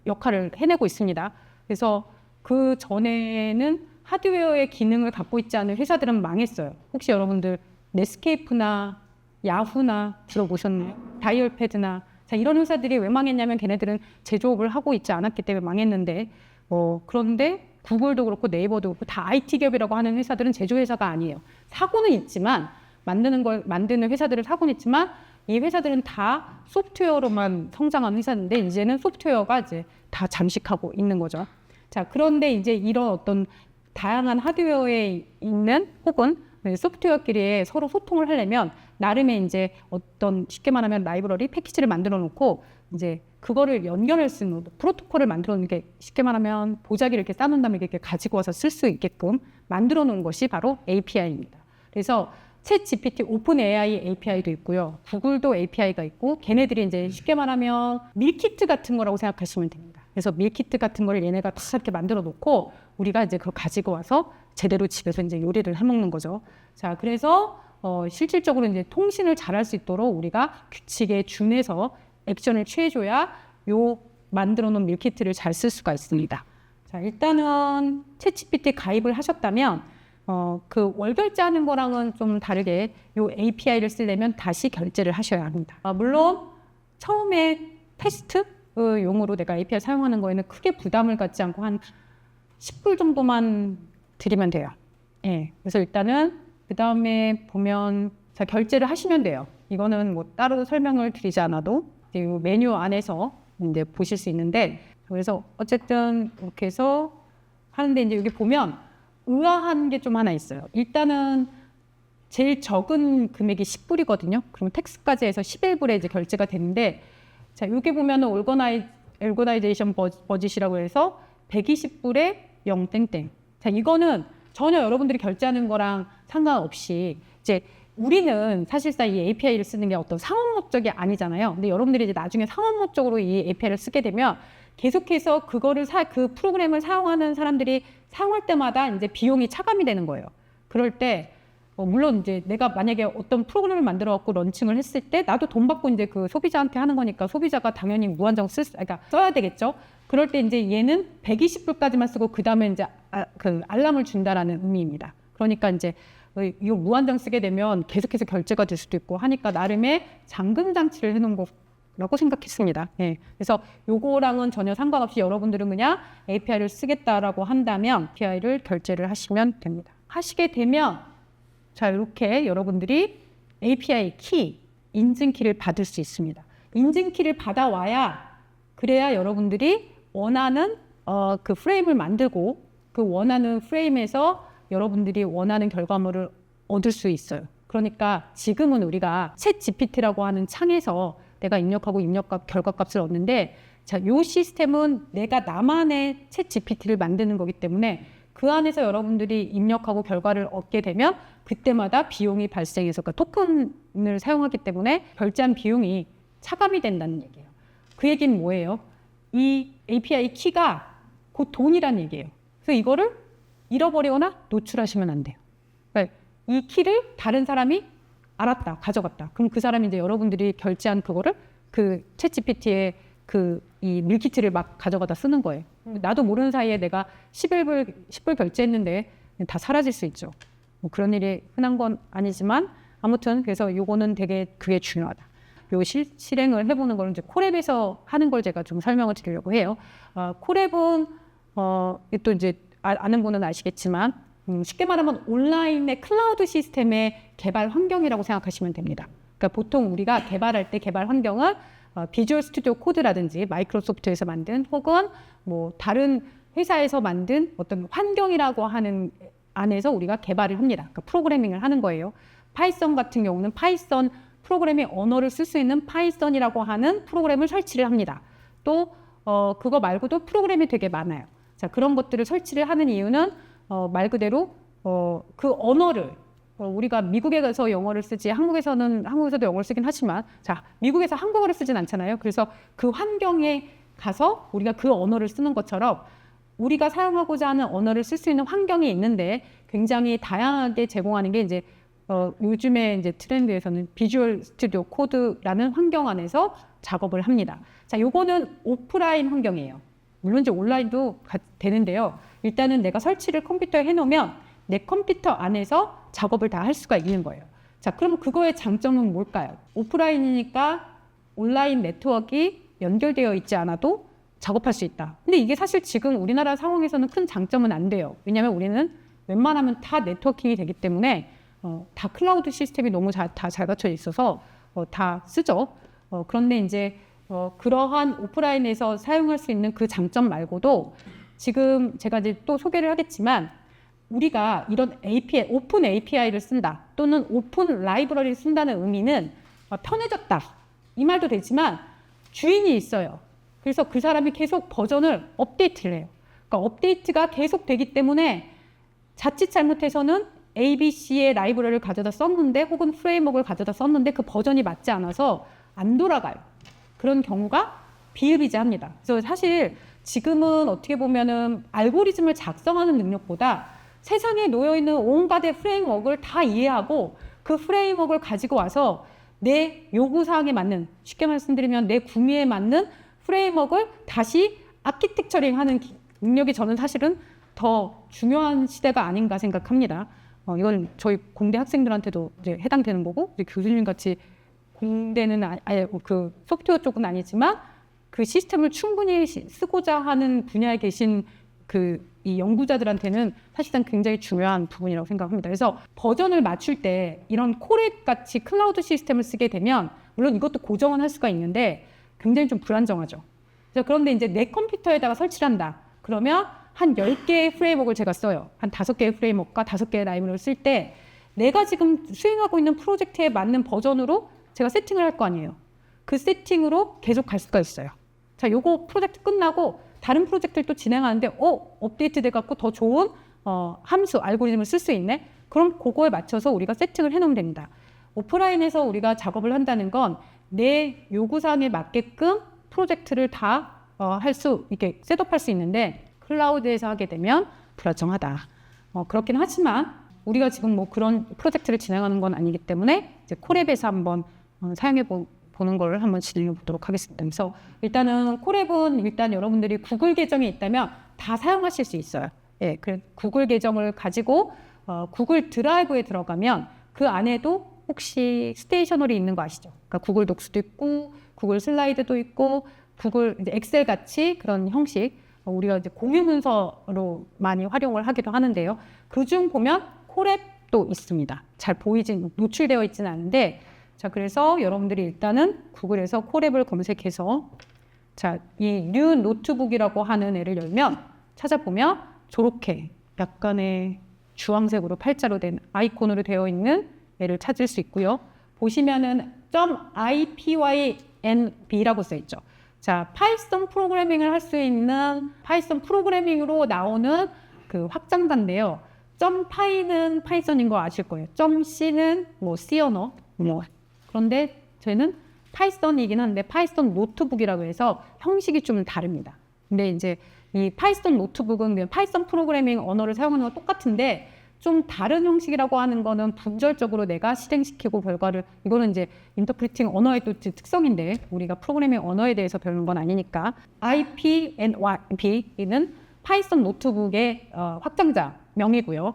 역할을 해내고 있습니다. 그래서 그 전에는 하드웨어의 기능을 갖고 있지 않은 회사들은 망했어요. 혹시 여러분들 넷스케이프나 야후나 들어보셨나요? 다이얼패드나 자, 이런 회사들이 왜 망했냐면 걔네들은 제조업을 하고 있지 않았기 때문에 망했는데 그런데 구글도 그렇고 네이버도 그렇고 다 IT 기업이라고 하는 회사들은 제조회사가 아니에요. 사고는 있지만 만드는 회사들을 사고는 있지만 이 회사들은 다 소프트웨어로만 성장한 회사인데 이제는 소프트웨어가 이제 다 잠식하고 있는 거죠. 자, 그런데 이제 이런 어떤 다양한 하드웨어에 있는 혹은 소프트웨어끼리 서로 소통을 하려면 나름의 이제 어떤 쉽게 말하면 라이브러리 패키지를 만들어 놓고 이제 그거를 연결할 수 있는 프로토콜을 만들어 놓는 게 쉽게 말하면 보자기를 이렇게 쌓는 다음에 이렇게 가지고 와서 쓸 수 있게끔 만들어 놓은 것이 바로 API입니다. 그래서 챗 GPT 오픈 AI API도 있고요. 구글도 API가 있고 걔네들이 이제 쉽게 말하면 밀키트 같은 거라고 생각하시면 됩니다. 그래서 밀키트 같은 거를 얘네가 다 이렇게 만들어 놓고 우리가 이제 그걸 가지고 와서 제대로 집에서 이제 요리를 해 먹는 거죠. 자, 그래서 실질적으로 이제 통신을 잘할 수 있도록 우리가 규칙에 준해서 액션을 취해줘야 요 만들어 놓은 밀키트를 잘 쓸 수가 있습니다. 자, 일단은 챗GPT 가입을 하셨다면 그 월결제하는 거랑은 좀 다르게 요 API를 쓰려면 다시 결제를 하셔야 합니다. 물론 처음에 테스트 용으로 내가 API 사용하는 거에는 크게 부담을 갖지 않고 한 10불 정도만 드리면 돼요. 예, 그래서 일단은 그 다음에 보면 자, 결제를 하시면 돼요. 이거는 뭐 따로 설명을 드리지 않아도 이 메뉴 안에서 이제 보실 수 있는데 그래서 어쨌든 이렇게 해서 하는데 이제 여기 보면 의아한 게 좀 하나 있어요. 일단은 제일 적은 금액이 10불이거든요. 그럼 텍스까지 해서 11불에 이제 결제가 되는데 자, 여기 보면은 얼거나이제이션 버짓이라고 해서 120불에 0땡땡 자, 이거는 전혀 여러분들이 결제하는 거랑 상관없이 이제 우리는 사실상 이 API를 쓰는 게 어떤 상업 목적이 아니잖아요. 근데 여러분들이 이제 나중에 상업 목적으로 이 API를 쓰게 되면 계속해서 그 프로그램을 사용하는 사람들이 사용할 때마다 이제 비용이 차감이 되는 거예요. 그럴 때 물론 이제 내가 만약에 어떤 프로그램을 만들어 갖고 런칭을 했을 때 나도 돈 받고 이제 그 소비자한테 하는 거니까 소비자가 당연히 무한정 그러니까 써야 되겠죠. 그럴 때 이제 얘는 120불까지만 쓰고 그 다음에 이제 그 알람을 준다라는 의미입니다. 그러니까 이제 이거 무한정 쓰게 되면 계속해서 결제가 될 수도 있고 하니까 나름의 잠금 장치를 해놓은 거라고 생각했습니다. 예. 그래서 요거랑은 전혀 상관없이 여러분들은 그냥 API를 쓰겠다라고 한다면 API를 결제를 하시면 됩니다. 하시게 되면 자, 이렇게 여러분들이 API 키, 인증키를 받을 수 있습니다. 인증키를 받아와야 그래야 여러분들이 원하는 그 프레임을 만들고 그 원하는 프레임에서 여러분들이 원하는 결과물을 얻을 수 있어요. 그러니까 지금은 우리가 챗 GPT라고 하는 창에서 내가 입력하고 입력값, 결과값을 얻는데 자, 요 시스템은 내가 나만의 챗 GPT를 만드는 거기 때문에 그 안에서 여러분들이 입력하고 결과를 얻게 되면 그때마다 비용이 발생해서 그러니까 토큰을 사용하기 때문에 결제한 비용이 차감이 된다는 얘기예요. 그 얘기는 뭐예요? 이 API 키가 곧 돈이라는 얘기예요. 그래서 이거를 잃어버리거나 노출하시면 안 돼요. 그러니까 이 키를 다른 사람이 알았다, 가져갔다. 그럼 그 사람이 이제 여러분들이 결제한 그거를 그 챗 GPT의 이 밀키트를 막 가져가다 쓰는 거예요. 나도 모르는 사이에 내가 10불 결제했는데 다 사라질 수 있죠. 뭐 그런 일이 흔한 건 아니지만 아무튼 그래서 요거는 되게 그게 중요하다. 요 실행을 해보는 거는 이제 콜앱에서 하는 걸 제가 좀 설명을 드리려고 해요. 콜앱은 또 이제 아는 분은 아시겠지만 쉽게 말하면 온라인의 클라우드 시스템의 개발 환경이라고 생각하시면 됩니다. 그러니까 보통 우리가 개발할 때 개발 환경은 비주얼 스튜디오 코드라든지 마이크로소프트에서 만든 혹은 뭐 다른 회사에서 만든 어떤 환경이라고 하는 안에서 우리가 개발을 합니다. 그러니까 프로그래밍을 하는 거예요. 파이썬 같은 경우는 파이썬 프로그래밍 언어를 쓸 수 있는 파이썬이라고 하는 프로그램을 설치를 합니다. 또 그거 말고도 프로그램이 되게 많아요. 자, 그런 것들을 설치를 하는 이유는 말 그대로 그 언어를 우리가 미국에 가서 영어를 쓰지 한국에서도 영어를 쓰긴 하지만 자, 미국에서 한국어를 쓰진 않잖아요. 그래서 그 환경에 가서 우리가 그 언어를 쓰는 것처럼 우리가 사용하고자 하는 언어를 쓸 수 있는 환경이 있는데 굉장히 다양하게 제공하는 게 이제 요즘에 이제 트렌드에서는 비주얼 스튜디오 코드라는 환경 안에서 작업을 합니다. 자, 요거는 오프라인 환경이에요. 물론 이제 온라인도 되는데요. 일단은 내가 설치를 컴퓨터에 해놓으면 내 컴퓨터 안에서 작업을 다 할 수가 있는 거예요. 자, 그럼 그거의 장점은 뭘까요? 오프라인이니까 온라인 네트워크가 연결되어 있지 않아도 작업할 수 있다. 근데 이게 사실 지금 우리나라 상황에서는 큰 장점은 안 돼요. 왜냐하면 우리는 웬만하면 다 네트워킹이 되기 때문에 다 클라우드 시스템이 너무 다 잘 갖춰져 있어서 다 쓰죠. 그런데 이제 그러한 오프라인에서 사용할 수 있는 그 장점 말고도 지금 제가 이제 또 소개를 하겠지만 우리가 이런 API, 오픈 API를 쓴다 또는 오픈 라이브러리를 쓴다는 의미는 편해졌다 이 말도 되지만 주인이 있어요. 그래서 그 사람이 계속 버전을 업데이트를 해요. 그러니까 업데이트가 계속 되기 때문에 자칫 잘못해서는 ABC의 라이브러리를 가져다 썼는데 혹은 프레임워크를 가져다 썼는데 그 버전이 맞지 않아서 안 돌아가요. 그런 경우가 비일비재합니다. 그래서 사실 지금은 어떻게 보면은 알고리즘을 작성하는 능력보다 세상에 놓여있는 온갖의 프레임워크를 다 이해하고 그 프레임워크를 가지고 와서 내 요구사항에 맞는, 쉽게 말씀드리면 내 구미에 맞는 프레임워크를 다시 아키텍처링하는 능력이 저는 사실은 더 중요한 시대가 아닌가 생각합니다. 이건 저희 공대 학생들한테도 이제 해당되는 거고 이제 교수님 같이 공대는 아예 그 소프트웨어 쪽은 아니지만 그 시스템을 충분히 쓰고자 하는 분야에 계신 이 연구자들한테는 사실상 굉장히 중요한 부분이라고 생각합니다. 그래서 버전을 맞출 때 이런 콜앱 같이 클라우드 시스템을 쓰게 되면 물론 이것도 고정은 할 수가 있는데 굉장히 좀 불안정하죠. 그런데 이제 내 컴퓨터에다가 설치를 한다. 그러면 한 10개의 프레임워크를 제가 써요. 한 5개의 프레임워크과 5개의 라이브러리를 쓸 때 내가 지금 수행하고 있는 프로젝트에 맞는 버전으로 제가 세팅을 할 거 아니에요. 그 세팅으로 계속 갈 수가 있어요. 자, 요거 프로젝트 끝나고 다른 프로젝트를 또 진행하는데 업데이트 돼갖고 더 좋은 함수, 알고리즘을 쓸 수 있네? 그럼 그거에 맞춰서 우리가 세팅을 해놓으면 됩니다. 오프라인에서 우리가 작업을 한다는 건 내 요구사항에 맞게끔 프로젝트를 다 이렇게 셋업할 수 있는데 클라우드에서 하게 되면 불안정하다. 그렇긴 하지만 우리가 지금 뭐 그런 프로젝트를 진행하는 건 아니기 때문에 이제 콜앱에서 한번 사용해 보는 걸 한번 진행해 보도록 하겠습니다. 그래서 일단은 콜앱은 일단 여러분들이 구글 계정이 있다면 다 사용하실 수 있어요. 예, 그 구글 계정을 가지고 구글 드라이브에 들어가면 그 안에도 혹시 스테이셔너리 있는 거 아시죠? 그러니까 구글 독스도 있고 구글 슬라이드도 있고 구글 이제 엑셀 같이 그런 형식 우리가 이제 공유 문서로 많이 활용을 하기도 하는데요. 그중 보면 콜앱도 있습니다. 잘 노출되어 있지는 않은데 자 그래서 여러분들이 일단은 구글에서 콜앱을 검색해서 자 이 뉴 노트북이라고 하는 애를 열면 찾아보면 저렇게 약간의 주황색으로 팔자로 된 아이콘으로 되어 있는 얘를 찾을 수 있고요. 보시면은 .ipynb라고 써 있죠. 자, 파이썬 프로그래밍을 할 수 있는 파이썬 프로그래밍으로 나오는 그 확장단인데요. .py는 파이썬인 거 아실 거예요. .c는 뭐 C 언어 뭐 그런데 저희는 파이썬이긴 한데 파이썬 노트북이라고 해서 형식이 좀 다릅니다. 근데 이제 이 파이썬 노트북은 그냥 파이썬 프로그래밍 언어를 사용하는 건 똑같은데 좀 다른 형식이라고 하는 거는 분절적으로 내가 실행시키고 결과를 이거는 이제 인터프리팅 언어의 또 특성인데 우리가 프로그래밍 언어에 대해서 배우는 건 아니니까 IPNYB는 파이썬 노트북의 확장자 명이고요.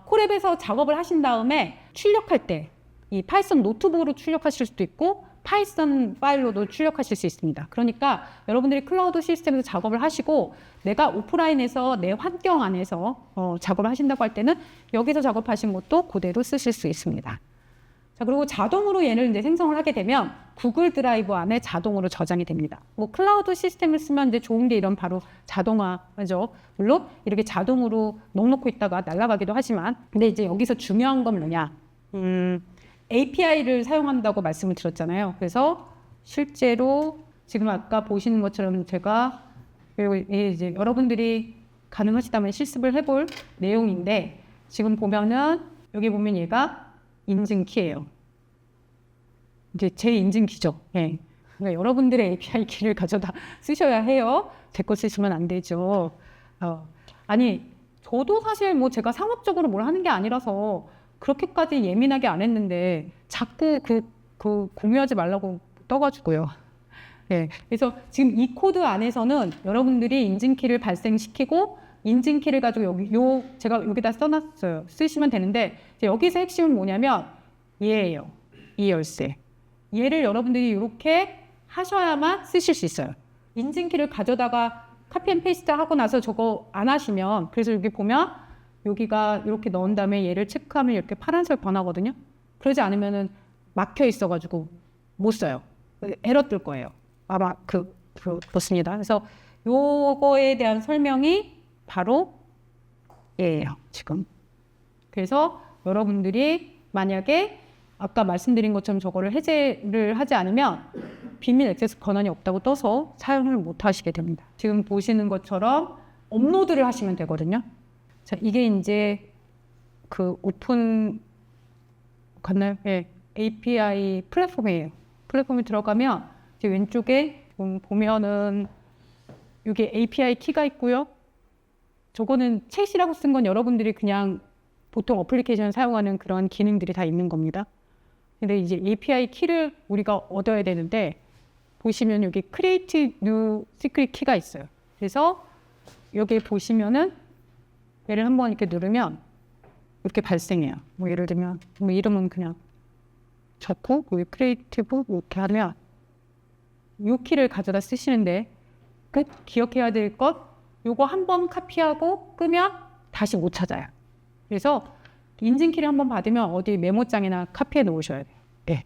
콜앱에서 작업을 하신 다음에 출력할 때 이 파이썬 노트북으로 출력하실 수도 있고 파이썬 파일로도 출력하실 수 있습니다. 그러니까 여러분들이 클라우드 시스템에서 작업을 하시고 내가 오프라인에서 내 환경 안에서 작업을 하신다고 할 때는 여기서 작업하신 것도 그대로 쓰실 수 있습니다. 자, 그리고 자동으로 얘를 이제 생성을 하게 되면 구글 드라이브 안에 자동으로 저장이 됩니다. 뭐 클라우드 시스템을 쓰면 이제 좋은 게 이런 바로 자동화죠. 물론 이렇게 자동으로 넣어놓고 있다가 날아가기도 하지만 근데 이제 여기서 중요한 건 뭐냐? API를 사용한다고 말씀을 드렸잖아요. 그래서 실제로 지금 아까 보시는 것처럼 제가 이제 여러분들이 가능하시다면 실습을 해볼 내용인데 지금 보면은 여기 보면 얘가 인증키예요. 이제 제 인증키죠. 예. 그러니까 여러분들의 API 키를 가져다 쓰셔야 해요. 제 거 쓰시면 안 되죠. 아니 저도 사실 뭐 제가 상업적으로 뭘 하는 게 아니라서 그렇게까지 예민하게 안 했는데 자꾸 그 공유하지 말라고 떠가지고요. 예, 그래서 지금 이 코드 안에서는 여러분들이 인증키를 발생시키고 인증키를 가지고 제가 여기다 써놨어요. 쓰시면 되는데 여기서 핵심은 뭐냐면 얘예요. 이 열쇠. 얘를 여러분들이 이렇게 하셔야만 쓰실 수 있어요. 인증키를 가져다가 카피 앤 페이스트 하고 나서 저거 안 하시면 그래서 여기 보면 여기가 이렇게 넣은 다음에 얘를 체크하면 이렇게 파란색 변하거든요. 그러지 않으면은 막혀 있어가지고 못 써요. 에러 뜰 거예요. 아마 그렇습니다. 그래서 요거에 대한 설명이 바로 얘예요. 지금. 그래서 여러분들이 만약에 아까 말씀드린 것처럼 저거를 해제를 하지 않으면 비밀 액세스 권한이 없다고 떠서 사용을 못 하시게 됩니다. 지금 보시는 것처럼 업로드를 하시면 되거든요. 자, 이게 이제 그 오픈 갔나요? 예, API 플랫폼이에요. 플랫폼에 들어가면 이제 왼쪽에 보면은 여기 API 키가 있고요. 저거는 챗이라고 쓴 건 여러분들이 그냥 보통 어플리케이션 사용하는 그런 기능들이 다 있는 겁니다. 근데 이제 API 키를 우리가 얻어야 되는데 보시면 여기 Create New Secret 키가 있어요. 그래서 여기 보시면은 얘를 한번 이렇게 누르면 이렇게 발생해요. 뭐 예를 들면 뭐 이름은 그냥 적고 여기 크리에이티브 이렇게 하면 이 키를 가져다 쓰시는데 끝 기억해야 될 것 요거 한번 카피하고 끄면 다시 못 찾아요. 그래서 인증키를 한번 받으면 어디 메모장이나 카피해 놓으셔야 돼요. 네.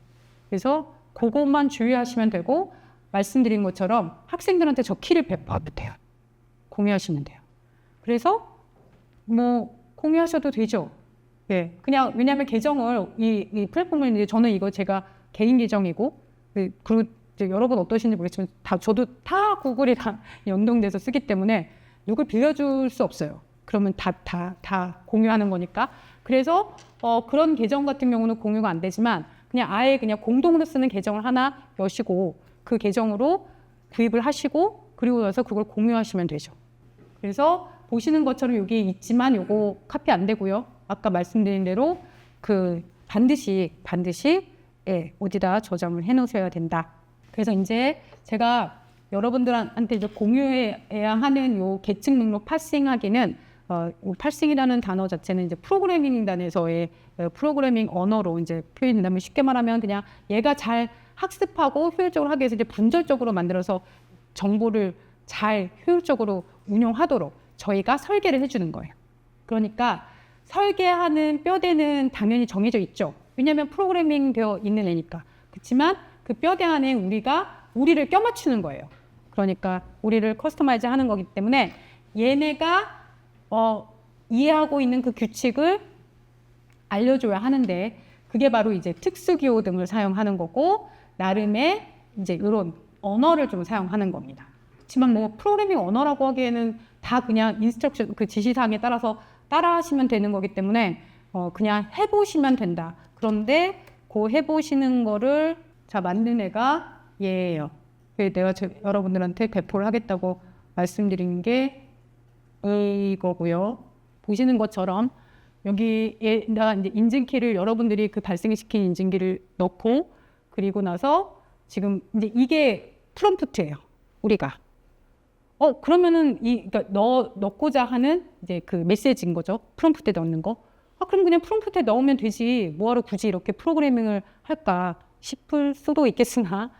그래서 그것만 주의하시면 되고 말씀드린 것처럼 학생들한테 저 키를 배포하면 돼요. 공유하시면 돼요. 그래서 뭐 공유하셔도 되죠. 예, 그냥 왜냐하면 계정을 이 플랫폼을 이제 저는 이거 제가 개인 계정이고 그리고 이제 여러분 어떠신지 모르겠지만 저도 다 구글이랑 연동돼서 쓰기 때문에 이걸 빌려줄 수 없어요. 그러면 다 공유하는 거니까. 그래서 그런 계정 같은 경우는 공유가 안 되지만 그냥 아예 그냥 공동으로 쓰는 계정을 하나 여시고 그 계정으로 구입을 하시고 그리고 나서 그걸 공유하시면 되죠. 그래서 보시는 것처럼 여기 있지만 요거 카피 안 되고요. 아까 말씀드린 대로 그 반드시 어디다 저장을 해 놓으셔야 된다. 그래서 이제 제가 여러분들한테 이제 공유해야 하는 요 계층 목록 파싱하기는 파싱이라는 단어 자체는 이제 프로그래밍 단에서의 프로그래밍 언어로 이제 표현된다면 쉽게 말하면 그냥 얘가 잘 학습하고 효율적으로 하기 위해서 이제 분절적으로 만들어서 정보를 잘 효율적으로 운용하도록 저희가 설계를 해주는 거예요. 그러니까 설계하는 뼈대는 당연히 정해져 있죠. 왜냐하면 프로그래밍 되어 있는 애니까. 그렇지만 그 뼈대 안에 우리를 껴맞추는 거예요. 그러니까 우리를 커스터마이즈 하는 거기 때문에 얘네가 이해하고 있는 그 규칙을 알려줘야 하는데 그게 바로 이제 특수기호 등을 사용하는 거고 나름의 이제 이런 언어를 좀 사용하는 겁니다. 그렇지만 뭐 프로그래밍 언어라고 하기에는 다 그냥 인스트럭션 그 지시사항에 따라서 따라하시면 되는 거기 때문에 그냥 해보시면 된다. 그런데 그 해보시는 거를 만든 애가 얘예요. 내가 여러분들한테 배포를 하겠다고 말씀드린 게 이거고요. 보시는 것처럼 여기에다가 이제 인증키를 여러분들이 그 발생시킨 인증키를 넣고 그리고 나서 지금 이제 이게 프롬프트예요. 우리가 그러면은 그러니까 넣고자 하는 이제 그 메시지인 거죠. 프롬프트에 넣는 거. 그럼 그냥 프롬프트에 넣으면 되지. 뭐하러 굳이 이렇게 프로그래밍을 할까 싶을 수도 있겠으나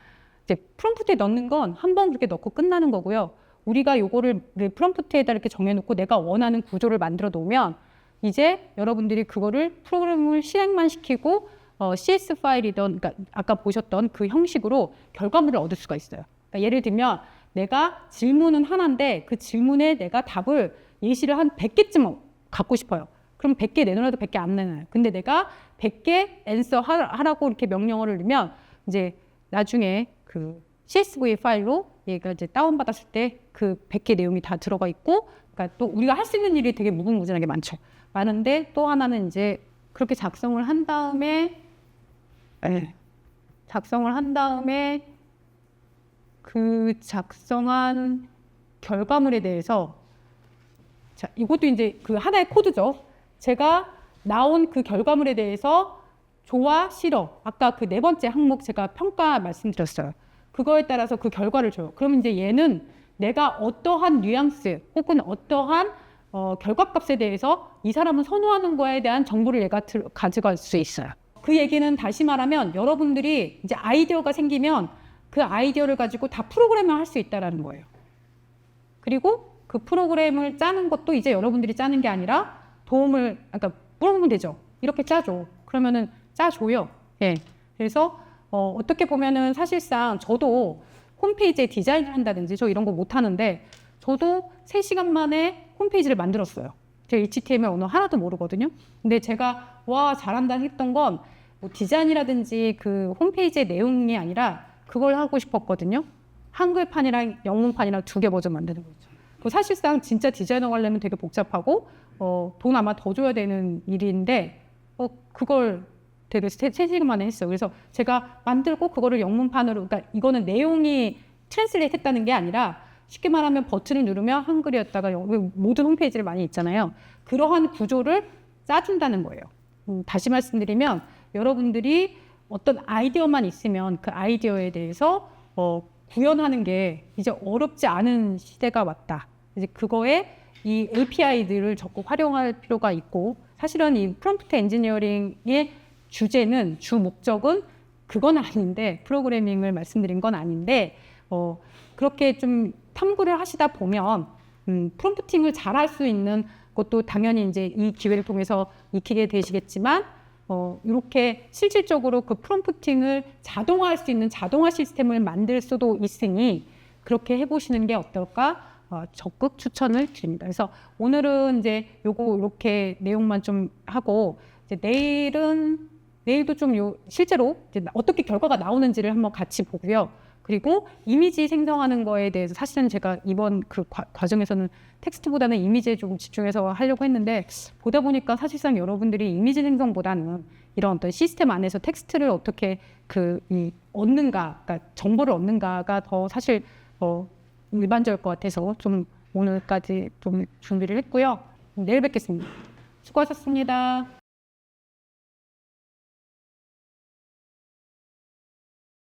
이제 프롬프트에 넣는 건 한 번 그렇게 넣고 끝나는 거고요. 우리가 요거를 프롬프트에다 이렇게 정해놓고 내가 원하는 구조를 만들어 놓으면 이제 여러분들이 그거를 프로그램을 실행만 시키고 CS 파일이던 그러니까 아까 보셨던 그 형식으로 결과물을 얻을 수가 있어요. 그러니까 예를 들면 내가 질문은 하나인데 그 질문에 내가 답을 예시를 한 100개쯤 갖고 싶어요. 그럼 100개 내놓아도 100개 안 내놔요. 근데 내가 100개 앤서 하라고 이렇게 명령어를 넣으면 이제 나중에 그 CSV 파일로 얘가 이제 다운받았을 때 그 100개 내용이 다 들어가 있고 그러니까 또 우리가 할 수 있는 일이 되게 무궁무진하게 많은데 또 하나는 이제 그렇게 작성을 한 다음에 그 작성한 결과물에 대해서 이것도 이제 그 하나의 코드죠. 제가 나온 그 결과물에 대해서 좋아, 싫어. 아까 그 네 번째 항목 제가 평가 말씀드렸어요. 그거에 따라서 그 결과를 줘요. 그럼 이제 얘는 내가 어떠한 뉘앙스 혹은 어떠한 결과값에 대해서 이 사람은 선호하는 거에 대한 정보를 얘가 가져갈 수 있어요. 그 얘기는 다시 말하면 여러분들이 이제 아이디어가 생기면 그 아이디어를 가지고 다 프로그램을 할 수 있다는 거예요. 그리고 그 프로그램을 짜는 것도 이제 여러분들이 짜는 게 아니라 그러니까 물어보면 되죠. 이렇게 짜줘. 그러면은 짜줘요. 예. 그래서 어떻게 보면은 사실상 저도 홈페이지에 디자인을 한다든지 저 이런 거 못 하는데 저도 3시간 만에 홈페이지를 만들었어요. 제가 HTML 언어 하나도 모르거든요. 근데 제가 와 잘한다 했던 건 뭐 디자인이라든지 그 홈페이지의 내용이 아니라 그걸 하고 싶었거든요. 한글판이랑 영문판이랑 2개 버전 만드는 거죠. 사실상 진짜 디자이너가 하려면 되게 복잡하고 돈 아마 더 줘야 되는 일인데 그걸 되게 3시간 만에 했어요. 그래서 제가 만들고 그거를 영문판으로 그러니까 이거는 내용이 트랜슬레이트 했다는 게 아니라 쉽게 말하면 버튼을 누르면 한글이었다가 모든 홈페이지를 많이 있잖아요. 그러한 구조를 짜준다는 거예요. 다시 말씀드리면 여러분들이 어떤 아이디어만 있으면 그 아이디어에 대해서 구현하는 게 이제 어렵지 않은 시대가 왔다. 이제 그거에 이 API들을 적극 활용할 필요가 있고 사실은 이 프롬프트 엔지니어링의 주제는 주 목적은 그건 아닌데 프로그래밍을 말씀드린 건 아닌데 그렇게 좀 탐구를 하시다 보면 프롬프팅을 잘 할 수 있는 것도 당연히 이제 이 기회를 통해서 익히게 되시겠지만 이렇게 실질적으로 그 프롬프팅을 자동화할 수 있는 자동화 시스템을 만들 수도 있으니 그렇게 해보시는 게 어떨까 적극 추천을 드립니다. 그래서 오늘은 이제 요거 이렇게 내용만 좀 하고 이제 내일도 좀 실제로 이제 어떻게 결과가 나오는지를 한번 같이 보고요. 그리고 이미지 생성하는 거에 대해서 사실은 제가 이번 그 과정에서는 텍스트보다는 이미지에 좀 집중해서 하려고 했는데 보다 보니까 사실상 여러분들이 이미지 생성보다는 이런 어떤 시스템 안에서 텍스트를 어떻게 얻는가, 그러니까 정보를 얻는가가 더 사실 일반적일 것 같아서 좀 오늘까지 좀 준비를 했고요. 내일 뵙겠습니다. 수고하셨습니다.